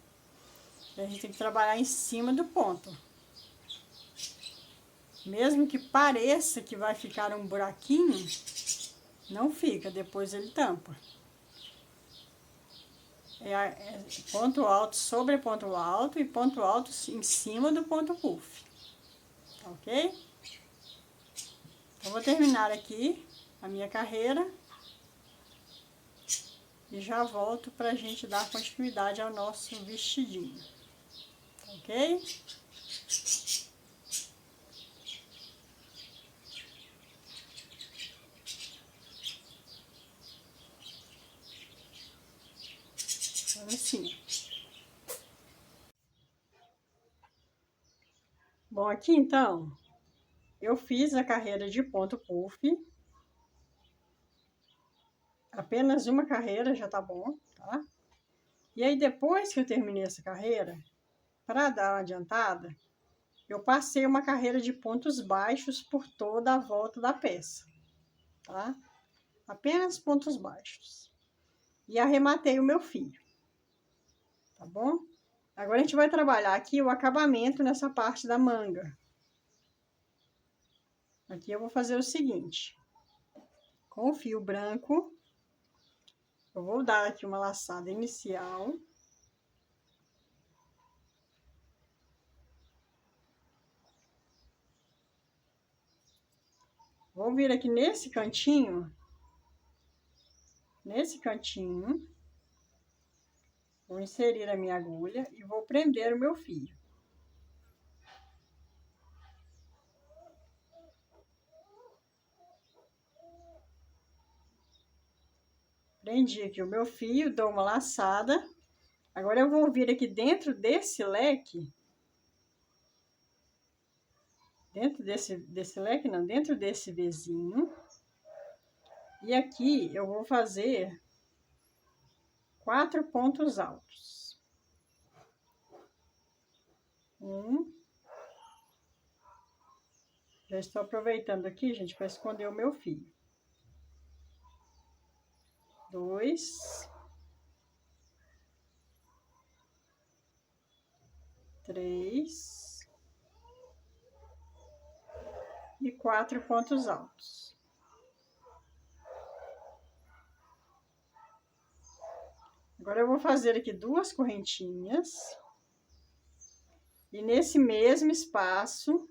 A gente tem que trabalhar em cima do ponto. Mesmo que pareça que vai ficar um buraquinho, não fica, depois ele tampa. É ponto alto sobre ponto alto e ponto alto em cima do ponto puff. Ok? Então, vou terminar aqui a minha carreira e já volto pra gente dar continuidade ao nosso vestidinho. Ok? Assim. Bom, aqui então, eu fiz a carreira de ponto puff. Apenas uma carreira já tá bom, tá? E aí, depois que eu terminei essa carreira, para dar uma adiantada, eu passei uma carreira de pontos baixos por toda a volta da peça, tá? Apenas pontos baixos. E arrematei o meu fio, tá bom? Agora a gente vai trabalhar aqui o acabamento nessa parte da manga. Aqui eu vou fazer o seguinte. Com o fio branco, eu vou dar aqui uma laçada inicial. Vou vir aqui nesse cantinho, vou inserir a minha agulha e vou prender o meu fio. Prendi aqui o meu fio, dou uma laçada. Agora eu vou vir aqui dentro desse leque, dentro desse Vzinho. E aqui eu vou fazer 4 pontos altos. Já estou aproveitando aqui, gente, para esconder o meu fio. 2, 3 e 4 pontos altos. Agora eu vou fazer aqui 2 correntinhas. E nesse mesmo espaço,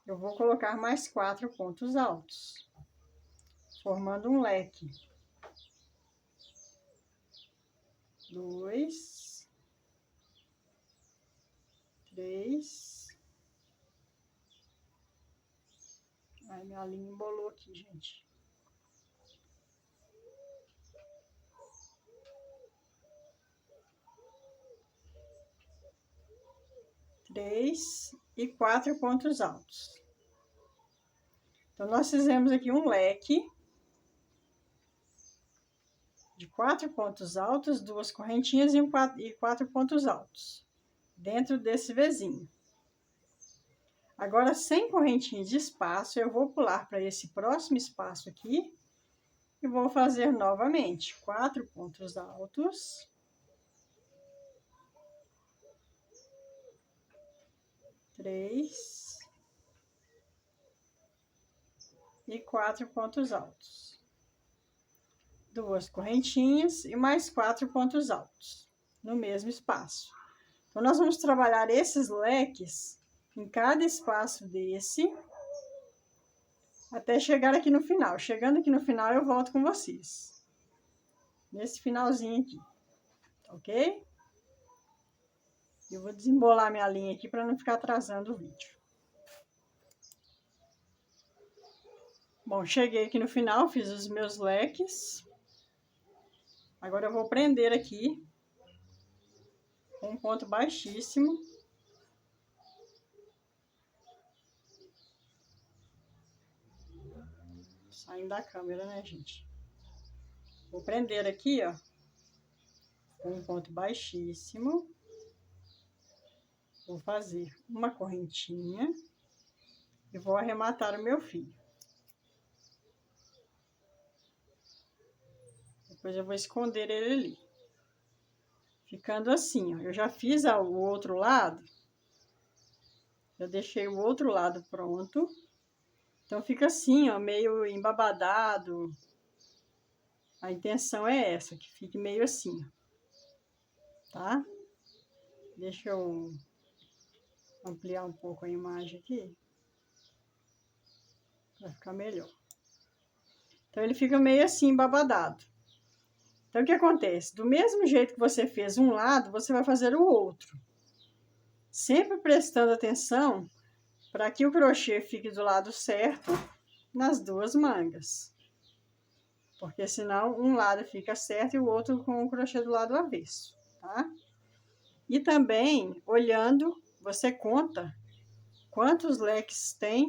eu vou colocar mais 4 pontos altos, formando um leque. 2, 3. Ai, minha linha embolou aqui, gente. 3 e 4 pontos altos. Então, nós fizemos aqui um leque de 4 pontos altos, 2 correntinhas e 4 pontos altos, dentro desse Vzinho. Agora, sem correntinha de espaço, eu vou pular para esse próximo espaço aqui e vou fazer novamente 4 pontos altos. Três e 4 pontos altos. 2 correntinhas e mais 4 pontos altos no mesmo espaço. Então, nós vamos trabalhar esses leques em cada espaço desse, até chegar aqui no final. Chegando aqui no final, eu volto com vocês. Nesse finalzinho aqui, ok? Eu vou desembolar minha linha aqui para não ficar atrasando o vídeo. Bom, cheguei aqui no final, fiz os meus leques. Agora eu vou prender aqui com um ponto baixíssimo. Saindo da câmera, né, gente? Vou prender aqui, ó, com um ponto baixíssimo. Vou fazer uma correntinha e vou arrematar o meu fio. Depois eu vou esconder ele ali. Ficando assim, ó. Eu já fiz o outro lado. Eu deixei o outro lado pronto. Então, fica assim, ó, meio embabadado. A intenção é essa, que fique meio assim, ó. Tá? Deixa eu ampliar um pouco a imagem aqui, para ficar melhor. Então, ele fica meio assim, embabadado. Então, o que acontece? Do mesmo jeito que você fez um lado, você vai fazer o outro. Sempre prestando atenção para que o crochê fique do lado certo nas duas mangas. Porque senão um lado fica certo e o outro com o crochê do lado avesso, tá? E também, olhando, você conta quantos leques tem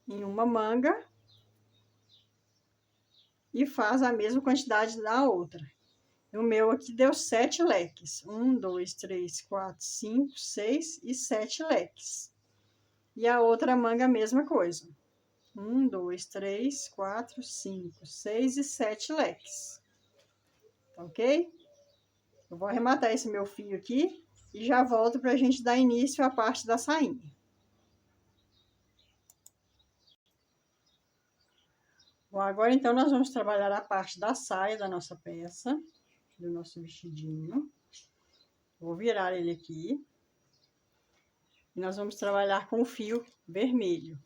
em uma manga e faz a mesma quantidade na outra. O meu aqui deu 7 leques. 1, 2, 3, 4, 5, 6 e 7 leques. E a outra manga a mesma coisa. 1, 2, 3, 4, 5, 6 e 7 leques. Ok? Eu vou arrematar esse meu fio aqui e já volto para a gente dar início à parte da sainha. Bom, agora então nós vamos trabalhar a parte da saia da nossa peça, do nosso vestidinho. Vou virar ele aqui. E nós vamos trabalhar com o fio vermelho.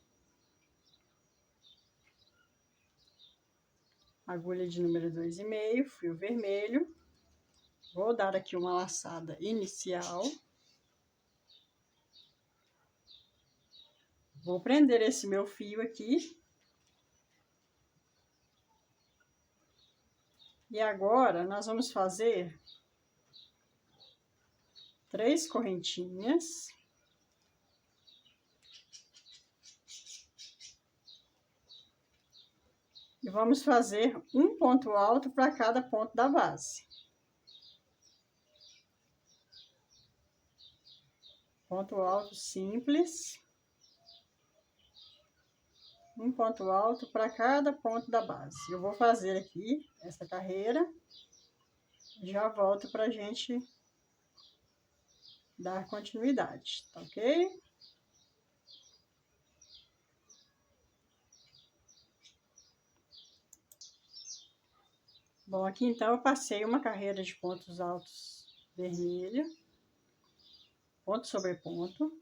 Agulha de número 2,5, fio vermelho. Vou dar aqui uma laçada inicial. Vou prender esse meu fio aqui. E agora, nós vamos fazer 3 correntinhas. E vamos fazer um ponto alto para cada ponto da base. Ponto alto simples. Um ponto alto para cada ponto da base. Eu vou fazer aqui essa carreira. Já volto para a gente dar continuidade, tá ok? Bom, aqui então eu passei uma carreira de pontos altos vermelho, ponto sobre ponto.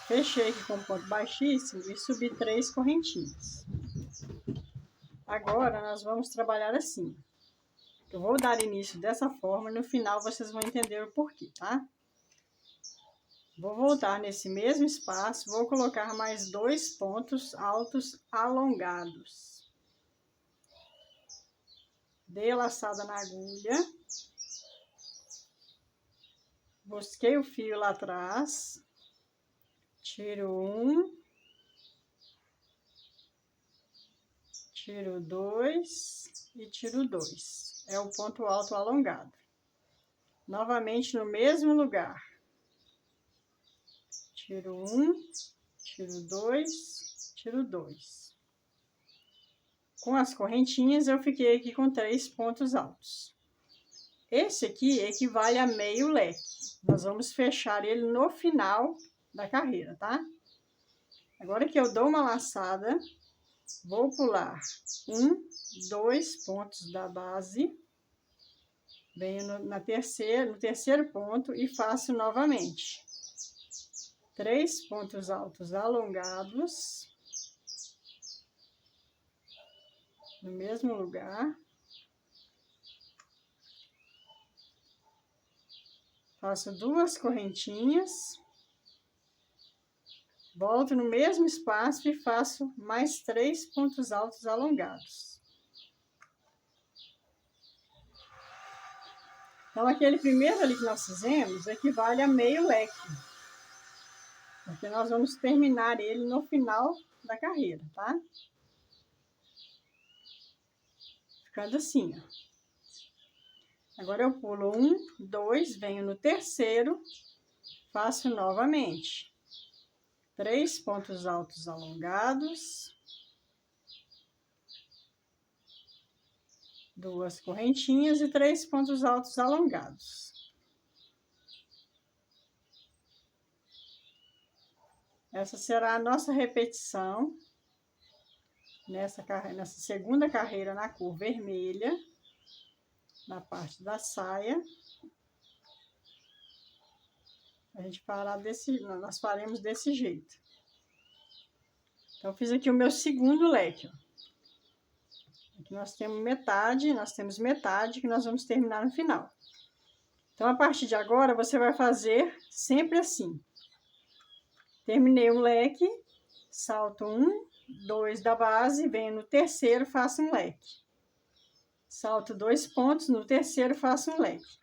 Fechei aqui com ponto baixíssimo e subi 3 correntinhas. Agora, nós vamos trabalhar assim. Eu vou dar início dessa forma, no final vocês vão entender o porquê, tá? Vou voltar nesse mesmo espaço, vou colocar mais 2 pontos altos alongados. Dei a laçada na agulha. Busquei o fio lá atrás. Tiro um. tiro 2 e tiro 2. É o ponto alto alongado. Novamente no mesmo lugar. Tiro 1, tiro 2, tiro 2. Com as correntinhas, eu fiquei aqui com 3 pontos altos. Esse aqui equivale a meio leque. Nós vamos fechar ele no final da carreira, tá? Agora que eu dou uma laçada, vou pular 1, 2 pontos da base. Venho no terceiro ponto e faço novamente. 3 pontos altos alongados. No mesmo lugar. Faço 2 correntinhas. Volto no mesmo espaço e faço mais 3 pontos altos alongados. Então, aquele primeiro ali que nós fizemos equivale a meio leque. Porque nós vamos terminar ele no final da carreira, tá? Ficando assim, ó. Agora eu pulo 1, 2, venho no terceiro, faço novamente. 3 pontos altos alongados. 2 correntinhas e 3 pontos altos alongados. Essa será a nossa repetição nessa segunda carreira na cor vermelha, na parte da saia. Nós faremos desse jeito. Então, fiz aqui o meu segundo leque, ó. Aqui nós temos metade que nós vamos terminar no final. Então, a partir de agora, você vai fazer sempre assim. Terminei um leque, salto 1, 2 da base, venho no terceiro, faço um leque. Salto 2 pontos, no terceiro faço um leque.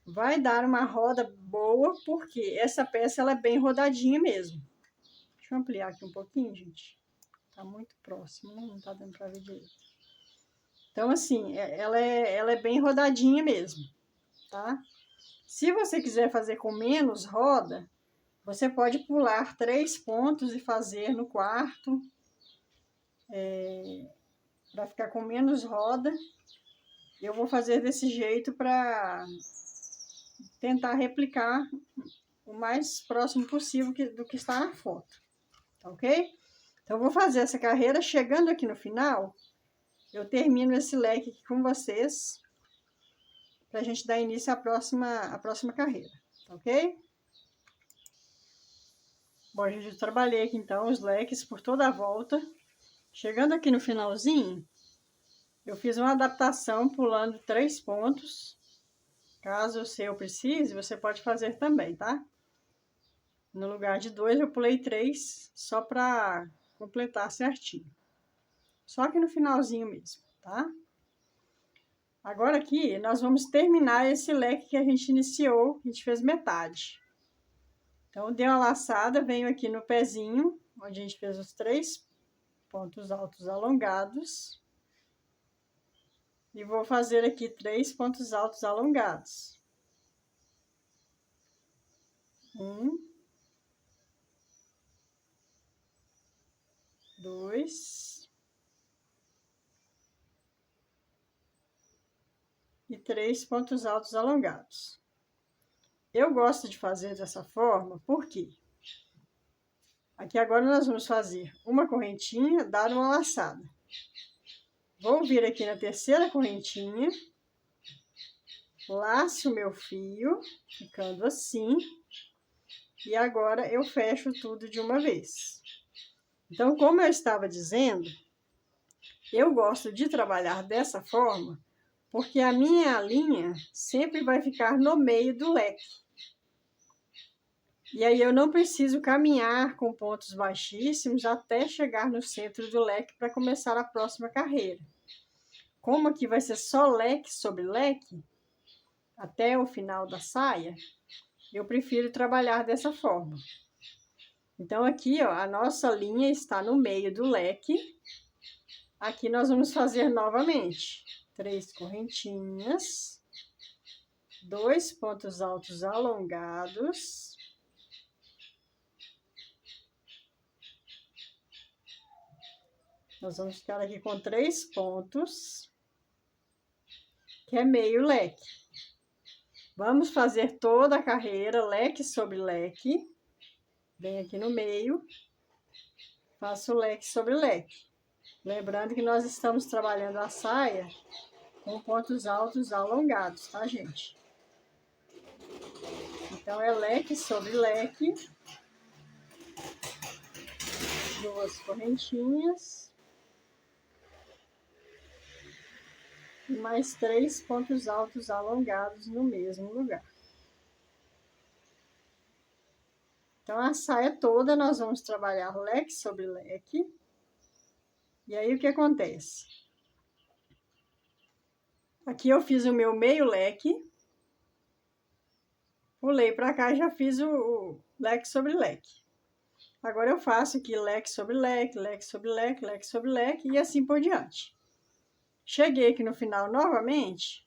Vai dar uma roda boa, porque essa peça ela é bem rodadinha mesmo. Deixa eu ampliar aqui um pouquinho, gente. Tá muito próximo, né? Não tá dando pra ver direito. Então, assim, ela é bem rodadinha mesmo, tá? Se você quiser fazer com menos roda, você pode pular 3 pontos e fazer no quarto, para ficar com menos roda. Eu vou fazer desse jeito para tentar replicar o mais próximo possível do que está na foto, tá ok? Então, eu vou fazer essa carreira, chegando aqui no final, eu termino esse leque aqui com vocês, para a gente dar início à próxima carreira, tá ok? Bom, gente, eu trabalhei aqui então os leques por toda a volta. Chegando aqui no finalzinho, eu fiz uma adaptação pulando 3 pontos. Caso o seu precise, você pode fazer também, tá? No lugar de 2, eu pulei 3, só para completar certinho. Só aqui no finalzinho mesmo, tá? Agora aqui, nós vamos terminar esse leque que a gente iniciou, a gente fez metade. Então, dei uma laçada, venho aqui no pezinho, onde a gente fez os 3 pontos altos alongados. E vou fazer aqui 3 pontos altos alongados. 1, 2 e 3 pontos altos alongados. Eu gosto de fazer dessa forma, porque aqui agora nós vamos fazer uma correntinha, dar uma laçada. Vou vir aqui na terceira correntinha, laço o meu fio, ficando assim, e agora eu fecho tudo de uma vez. Então, como eu estava dizendo, eu gosto de trabalhar dessa forma, porque a minha linha sempre vai ficar no meio do leque. E aí eu não preciso caminhar com pontos baixíssimos até chegar no centro do leque para começar a próxima carreira. Como aqui vai ser só leque sobre leque, até o final da saia, eu prefiro trabalhar dessa forma. Então, aqui, ó, a nossa linha está no meio do leque. Aqui nós vamos fazer novamente 3 correntinhas, 2 pontos altos alongados, nós vamos ficar aqui com 3 pontos, que é meio leque. Vamos fazer toda a carreira, leque sobre leque. Vem aqui no meio, faço leque sobre leque. Lembrando que nós estamos trabalhando a saia com pontos altos alongados, tá, gente? Então, é leque sobre leque. 2 correntinhas. E mais 3 pontos altos alongados no mesmo lugar. Então, a saia toda nós vamos trabalhar leque sobre leque. E aí, o que acontece? Aqui eu fiz o meu meio leque. Pulei para cá e já fiz o leque sobre leque. Agora eu faço aqui leque sobre leque, leque sobre leque, leque sobre leque e assim por diante. Cheguei aqui no final novamente,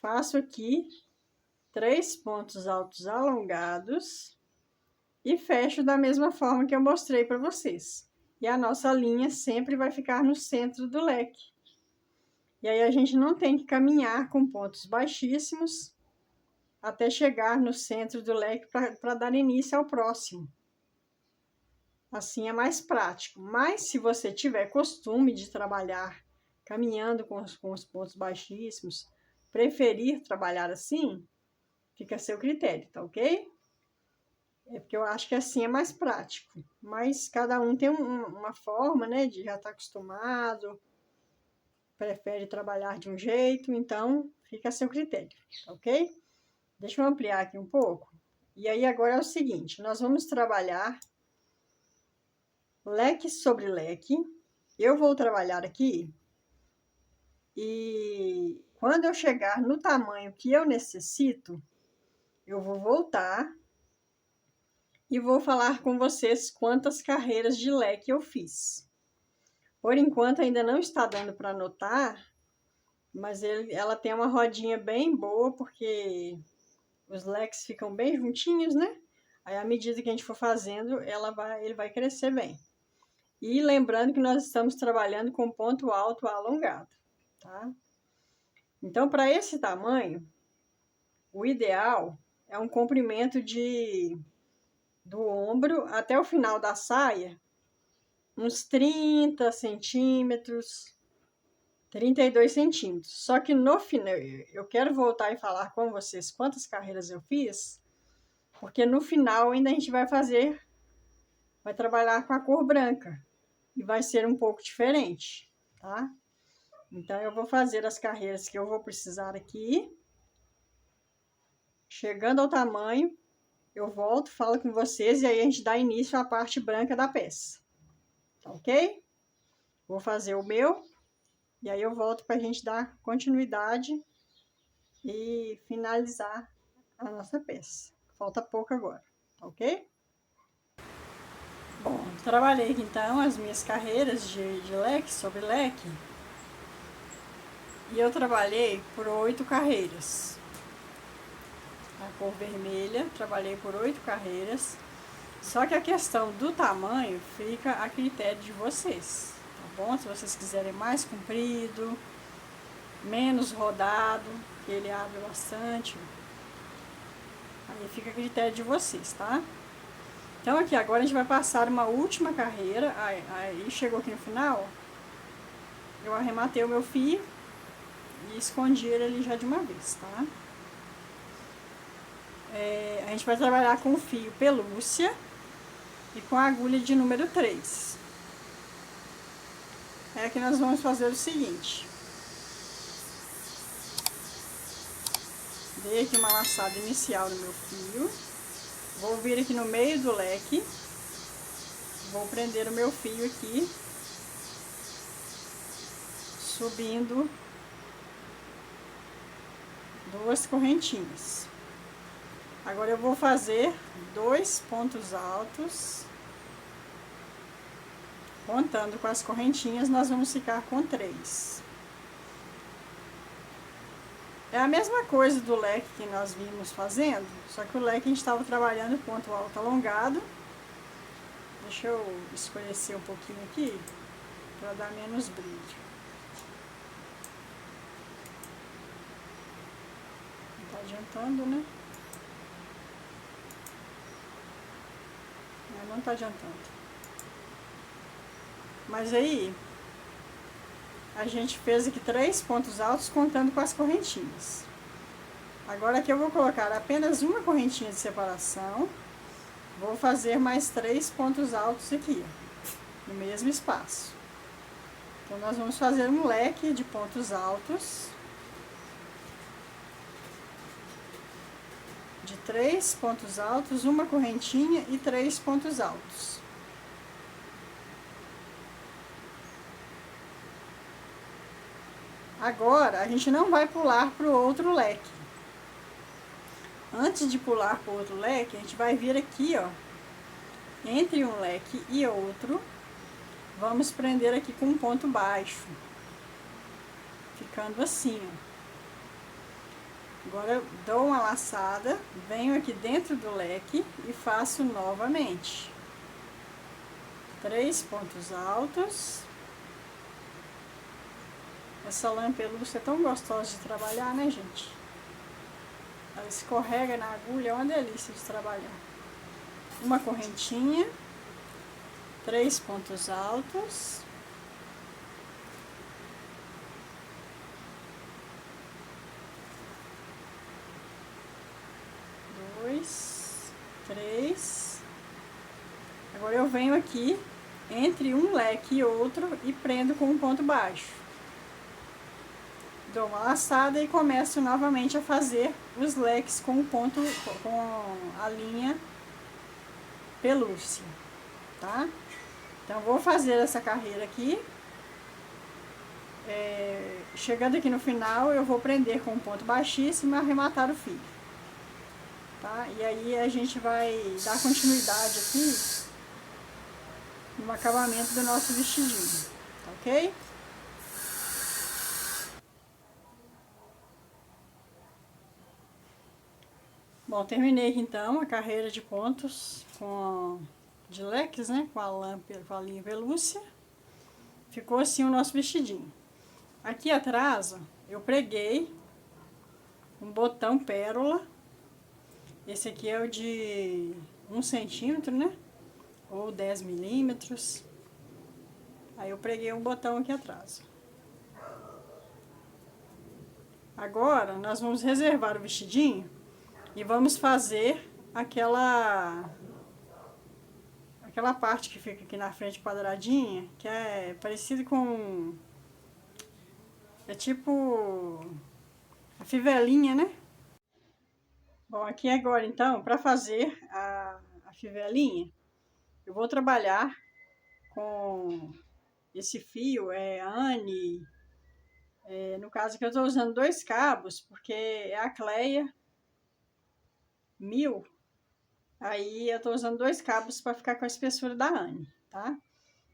faço aqui 3 pontos altos alongados e fecho da mesma forma que eu mostrei para vocês. E a nossa linha sempre vai ficar no centro do leque. E aí a gente não tem que caminhar com pontos baixíssimos até chegar no centro do leque para dar início ao próximo. Assim é mais prático. Mas se você tiver costume de trabalhar caminhando com os pontos baixíssimos, preferir trabalhar assim, fica a seu critério, tá ok? É porque eu acho que assim é mais prático. Mas cada um tem uma forma, né, de já estar acostumado, prefere trabalhar de um jeito, então fica a seu critério, tá ok? Deixa eu ampliar aqui um pouco. E aí agora é o seguinte, nós vamos trabalhar leque sobre leque. Eu vou trabalhar aqui e quando eu chegar no tamanho que eu necessito, eu vou voltar e vou falar com vocês quantas carreiras de leque eu fiz. Por enquanto ainda não está dando para anotar, mas ela tem uma rodinha bem boa, porque os leques ficam bem juntinhos, né? Aí, à medida que a gente for fazendo, ele vai crescer bem. E lembrando que nós estamos trabalhando com ponto alto alongado, tá? Então, para esse tamanho, o ideal é um comprimento do ombro até o final da saia, uns 30 centímetros, 32 centímetros. Só que no final, eu quero voltar e falar com vocês quantas carreiras eu fiz, porque no final ainda a gente vai trabalhar com a cor branca e vai ser um pouco diferente, tá? Então, eu vou fazer as carreiras que eu vou precisar aqui. Chegando ao tamanho, eu volto, falo com vocês e aí a gente dá início à parte branca da peça. Tá ok? Vou fazer o meu e aí eu volto para a gente dar continuidade e finalizar a nossa peça. Falta pouco agora, tá ok? Bom, trabalhei então as minhas carreiras de leque sobre leque e eu trabalhei por 8 carreiras. A cor vermelha, trabalhei por 8 carreiras. Só que a questão do tamanho fica a critério de vocês, tá bom? Se vocês quiserem mais comprido, menos rodado, que ele abre bastante, aí fica a critério de vocês, tá? Então aqui agora a gente vai passar uma última carreira, aí chegou aqui no final, eu arrematei o meu fio e escondi ele ali já de uma vez, tá? A gente vai trabalhar com o fio pelúcia e com a agulha de número 3. Aqui nós vamos fazer o seguinte. Dei aqui uma laçada inicial no meu fio. Vou vir aqui no meio do leque. Vou prender o meu fio aqui. Subindo 2 correntinhas. Agora eu vou fazer 2 pontos altos Contando com as correntinhas, nós vamos ficar com 3. É a mesma coisa do leque que nós vimos fazendo, só que o leque a gente estava trabalhando ponto alto alongado. Deixa eu escurecer um pouquinho aqui, para dar menos brilho. Não tá adiantando, né? Não tá adiantando. Mas aí, a gente fez aqui 3 pontos altos contando com as correntinhas. Agora aqui eu vou colocar apenas uma correntinha de separação. Vou fazer mais 3 pontos altos aqui, ó, no mesmo espaço. Então, nós vamos fazer um leque de pontos altos. De 3 pontos altos, uma correntinha e 3 pontos altos. Agora, a gente não vai pular para o outro leque. Antes de pular para o outro leque, a gente vai vir aqui, ó, entre um leque e outro, vamos prender aqui com um ponto baixo, ficando assim, ó. Agora, eu dou uma laçada, venho aqui dentro do leque e faço novamente. 3 pontos altos. Essa lã pelúcia é tão gostosa de trabalhar, né, gente? Ela escorrega na agulha, é uma delícia de trabalhar. Uma correntinha, 3 pontos altos. Dois, 3. Agora eu venho aqui entre um leque e outro e prendo com um ponto baixo. Dou uma laçada e começo novamente a fazer os leques com o ponto, com a linha pelúcia, tá? Então, vou fazer essa carreira aqui. Chegando aqui no final, eu vou prender com um ponto baixíssimo e arrematar o fio, tá? E aí, a gente vai dar continuidade aqui no acabamento do nosso vestidinho, tá ok? Bom, terminei aqui, então a carreira de pontos de leques, né? Com a linha pelúcia. Ficou assim o nosso vestidinho. Aqui atrás, ó, eu preguei um botão pérola. Esse aqui é o de 1 centímetro, né? Ou 10 milímetros. Aí eu preguei um botão aqui atrás. Agora, nós vamos reservar o vestidinho e vamos fazer aquela parte que fica aqui na frente quadradinha, que é parecido com... é tipo a fivelinha, né? Bom, aqui agora então, para fazer a fivelinha, eu vou trabalhar com esse fio, Anne, no caso aqui eu estou usando 2 cabos, porque é a Cleia 1000. Aí eu tô usando 2 cabos para ficar com a espessura da Anne, tá?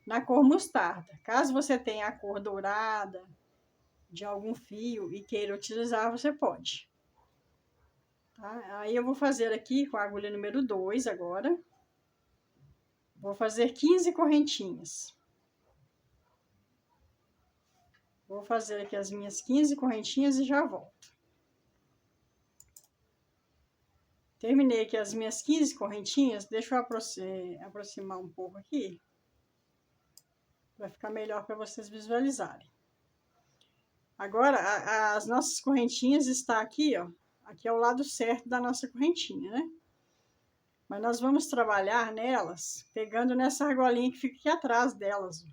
Na cor mostarda. Caso você tenha a cor dourada de algum fio e queira utilizar, você pode. Tá? Aí eu vou fazer aqui com a agulha número 2 agora. Vou fazer 15 correntinhas. Vou fazer aqui as minhas 15 correntinhas e já volto. Terminei aqui as minhas 15 correntinhas, deixa eu aproximar um pouco aqui, vai ficar melhor para vocês visualizarem. Agora, as nossas correntinhas estão aqui, ó, aqui é o lado certo da nossa correntinha, né? Mas nós vamos trabalhar nelas, pegando nessa argolinha que fica aqui atrás delas.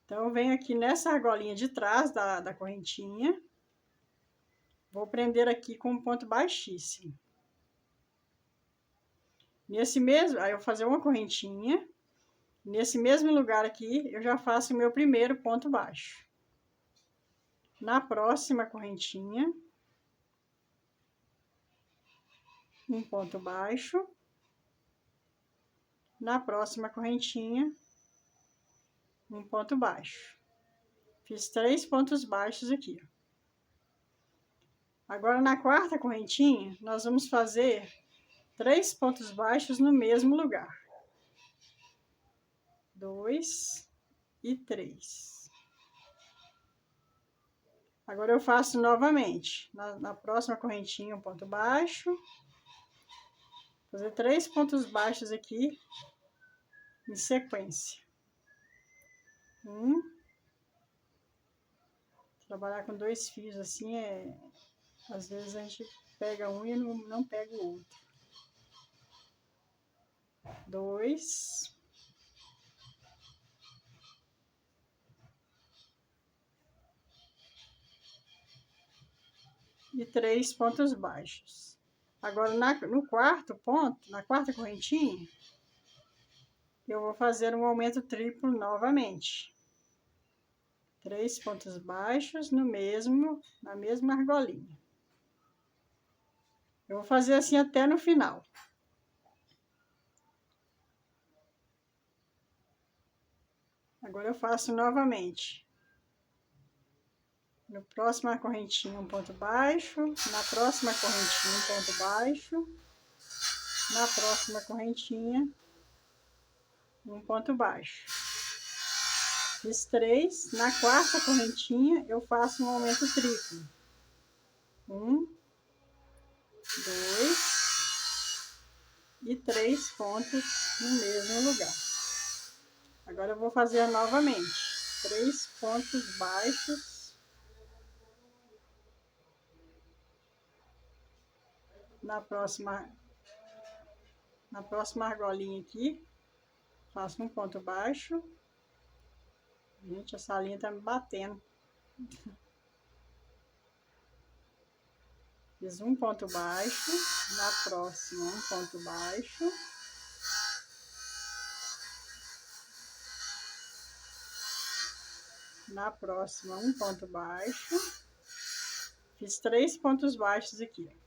Então, eu venho aqui nessa argolinha de trás da correntinha, vou prender aqui com um ponto baixíssimo. Nesse mesmo, aí eu vou fazer uma correntinha. Nesse mesmo lugar aqui, eu já faço o meu primeiro ponto baixo. Na próxima correntinha, um ponto baixo. Na próxima correntinha, um ponto baixo. Fiz 3 pontos baixos aqui. Agora, na quarta correntinha, nós vamos fazer 3 pontos baixos no mesmo lugar. 2 e 3. Agora eu faço novamente. Na próxima correntinha, um ponto baixo. Fazer 3 pontos baixos aqui em sequência. Trabalhar com 2 fios assim às vezes a gente pega um e não pega o outro. 2. E 3 pontos baixos. Agora, no quarto ponto, na quarta correntinha, eu vou fazer um aumento triplo novamente. 3 pontos baixos na mesma argolinha. Eu vou fazer assim até no final. Agora eu faço novamente. No próxima correntinha, um ponto baixo. Na próxima correntinha, um ponto baixo. Na próxima correntinha, um ponto baixo. Fiz 3. Na quarta correntinha, eu faço um aumento triplo. 1, 2 e 3 pontos no mesmo lugar. Agora eu vou fazer novamente. 3 pontos baixos. Na próxima argolinha aqui, faço um ponto baixo. Gente, essa linha tá me batendo. Fiz um ponto baixo. Na próxima, um ponto baixo. Na próxima, um ponto baixo. Fiz 3 pontos baixos aqui.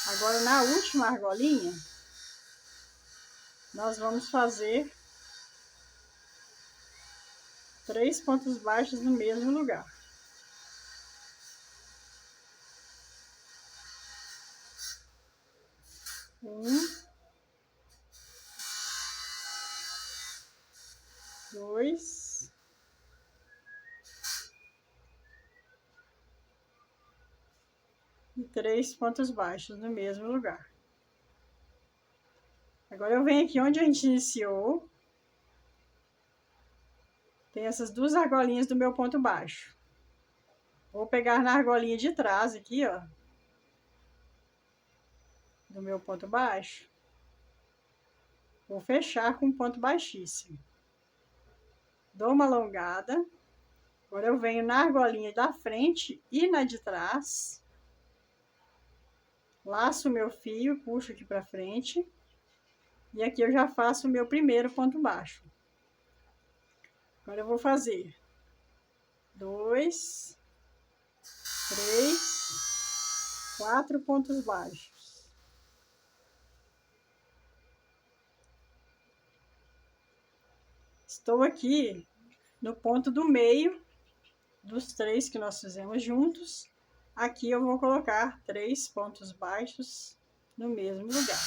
Agora, na última argolinha, nós vamos fazer 3 pontos baixos no mesmo lugar. 1, 2 e 3 pontos baixos no mesmo lugar. Agora eu venho aqui onde a gente iniciou. Tem essas 2 argolinhas do meu ponto baixo. Vou pegar na argolinha de trás aqui, ó, do meu ponto baixo. Vou fechar com um ponto baixíssimo. Dou uma alongada. Agora eu venho na argolinha da frente e na de trás. Laço o meu fio, puxo aqui pra frente. E aqui eu já faço o meu primeiro ponto baixo. Agora eu vou fazer 2, 3, 4 pontos baixos. Estou aqui no ponto do meio dos 3 que nós fizemos juntos. Aqui eu vou colocar 3 pontos baixos no mesmo lugar.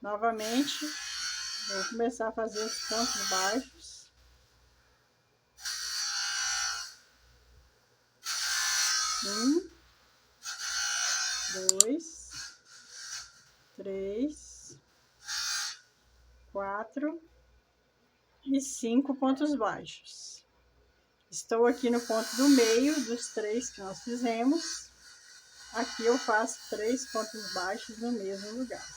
Novamente, vou começar a fazer os pontos baixos. 1, 2, 3, 4 e 5 pontos baixos. Estou aqui no ponto do meio dos 3 que nós fizemos. Aqui eu faço 3 pontos baixos no mesmo lugar.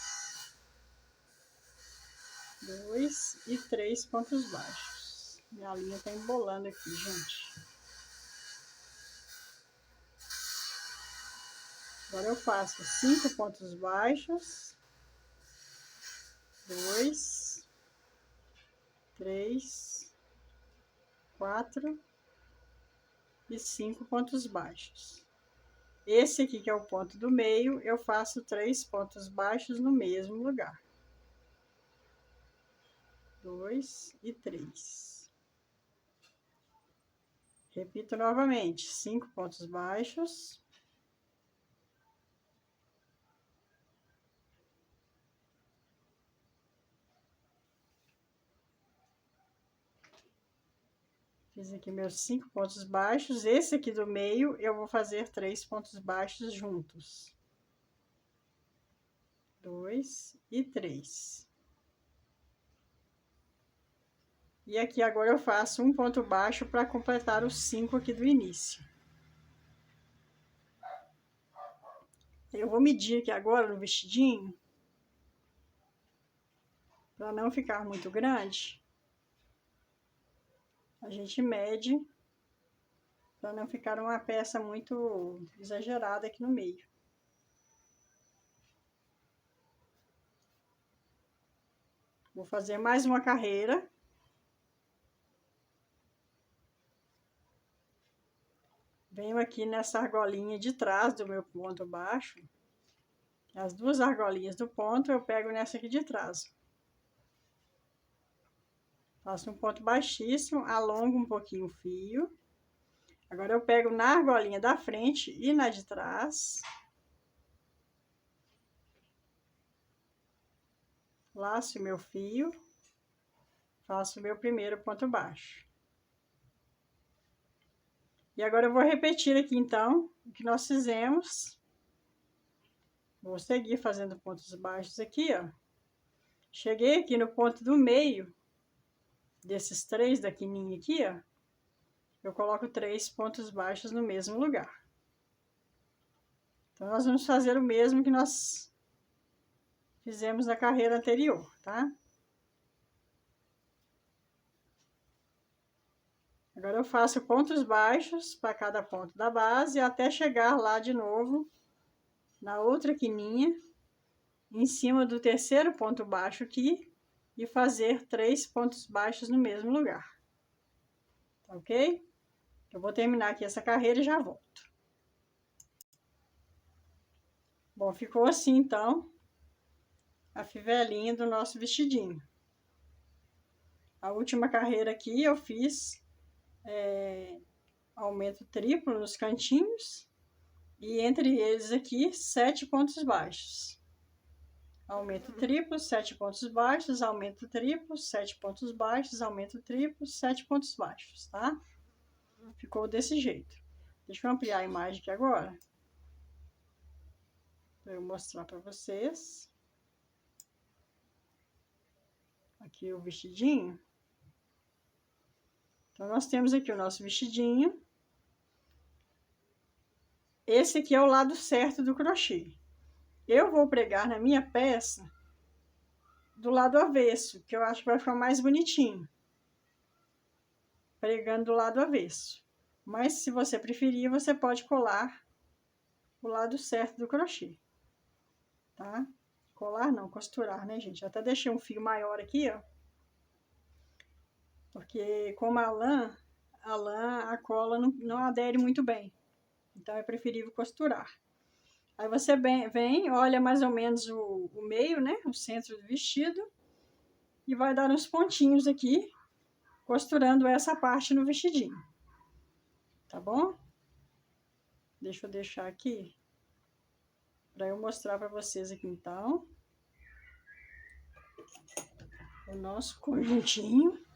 2 e 3 pontos baixos. Minha linha tá embolando aqui, gente. Agora eu faço 5 pontos baixos. 2, 3, 4 e 5 pontos baixos. Esse aqui, que é o ponto do meio, eu faço 3 pontos baixos no mesmo lugar. 2 e 3. Repito novamente, 5 pontos baixos. Fiz aqui meus 5 pontos baixos. Esse aqui do meio, eu vou fazer 3 pontos baixos juntos. 2 e 3. E aqui agora eu faço um ponto baixo para completar os 5 aqui do início. Eu vou medir aqui agora no vestidinho, para não ficar muito grande. A gente mede, para não ficar uma peça muito exagerada aqui no meio. Vou fazer mais uma carreira. Venho aqui nessa argolinha de trás do meu ponto baixo. As duas argolinhas do ponto eu pego nessa aqui de trás. Faço um ponto baixíssimo, alongo um pouquinho o fio. Agora eu pego na argolinha da frente e na de trás. Laço meu fio. Faço o meu primeiro ponto baixo. E agora eu vou repetir aqui então o que nós fizemos. Vou seguir fazendo pontos baixos aqui, ó. Cheguei aqui no ponto do meio desses 3 da quininha aqui, ó. Eu coloco 3 pontos baixos no mesmo lugar. Então, nós vamos fazer o mesmo que nós fizemos na carreira anterior, tá? Agora eu faço pontos baixos para cada ponto da base até chegar lá de novo na outra quininha, em cima do terceiro ponto baixo aqui, e fazer 3 pontos baixos no mesmo lugar. Tá ok? Eu vou terminar aqui essa carreira e já volto. Bom, ficou assim então a fivelinha do nosso vestidinho. A última carreira aqui eu fiz aumento triplo nos cantinhos e entre eles aqui 7 pontos baixos. Aumento triplo, 7 pontos baixos, aumento triplo, 7 pontos baixos, aumento triplo, 7 pontos baixos, tá? Ficou desse jeito. Deixa eu ampliar a imagem aqui agora, para eu mostrar para vocês. Aqui o vestidinho. Então, nós temos aqui o nosso vestidinho. Esse aqui é o lado certo do crochê. Eu vou pregar na minha peça do lado avesso, que eu acho que vai ficar mais bonitinho. Pregando do lado avesso. Mas, se você preferir, você pode colar o lado certo do crochê. Tá? Colar não, costurar, né, gente? Eu até deixei um fio maior aqui, ó. Porque como a lã, a cola não adere muito bem. Então, é preferível costurar. Aí você vem, olha mais ou menos o meio, né? O centro do vestido. E vai dar uns pontinhos aqui, costurando essa parte no vestidinho. Tá bom? Deixa eu deixar aqui, para eu mostrar para vocês aqui então. O nosso conjuntinho.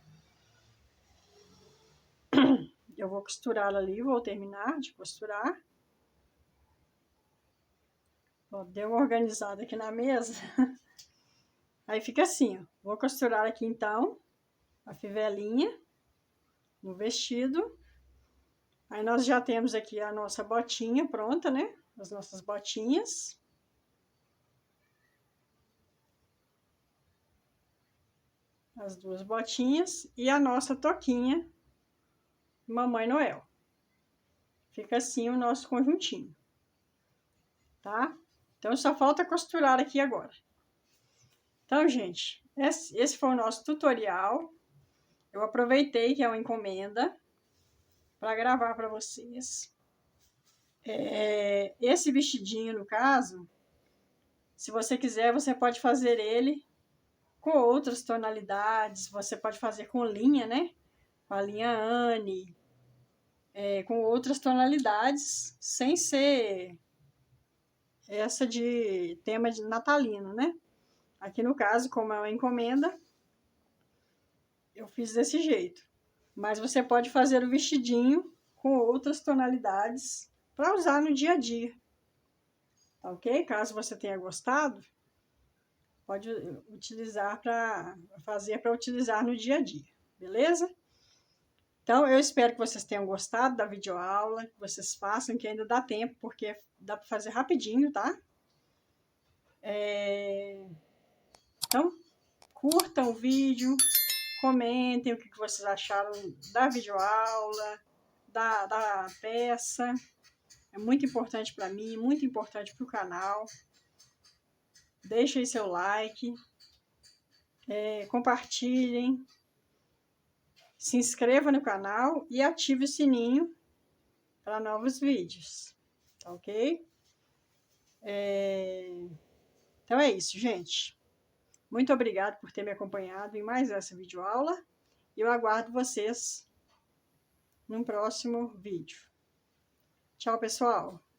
Eu vou costurar ali, vou terminar de costurar. Ó, deu uma organizada aqui na mesa. Aí fica assim, ó. Vou costurar aqui então a fivelinha no vestido. Aí nós já temos aqui a nossa botinha pronta, né? As nossas botinhas. As duas botinhas e a nossa toquinha Mamãe Noel. Fica assim o nosso conjuntinho, tá? Então, só falta costurar aqui agora. Então, gente, esse foi o nosso tutorial. Eu aproveitei que é uma encomenda para gravar para vocês. Esse vestidinho, no caso, se você quiser, você pode fazer ele com outras tonalidades. Você pode fazer com linha, né? Com a linha Anne, com outras tonalidades, sem ser essa de tema de natalino, né? Aqui no caso, como é uma encomenda, eu fiz desse jeito. Mas você pode fazer o vestidinho com outras tonalidades para usar no dia a dia. Tá ok? Caso você tenha gostado, pode utilizar para utilizar no dia a dia, beleza? Então, eu espero que vocês tenham gostado da videoaula, que vocês façam, que ainda dá tempo, porque dá para fazer rapidinho, tá? Então, curtam o vídeo, comentem o que vocês acharam da videoaula, da peça. É muito importante para mim, muito importante para o canal. Deixem aí seu like, compartilhem, se inscreva no canal e ative o sininho para novos vídeos, tá ok? Então é isso, gente. Muito obrigado por ter me acompanhado em mais essa videoaula e eu aguardo vocês num próximo vídeo. Tchau, pessoal!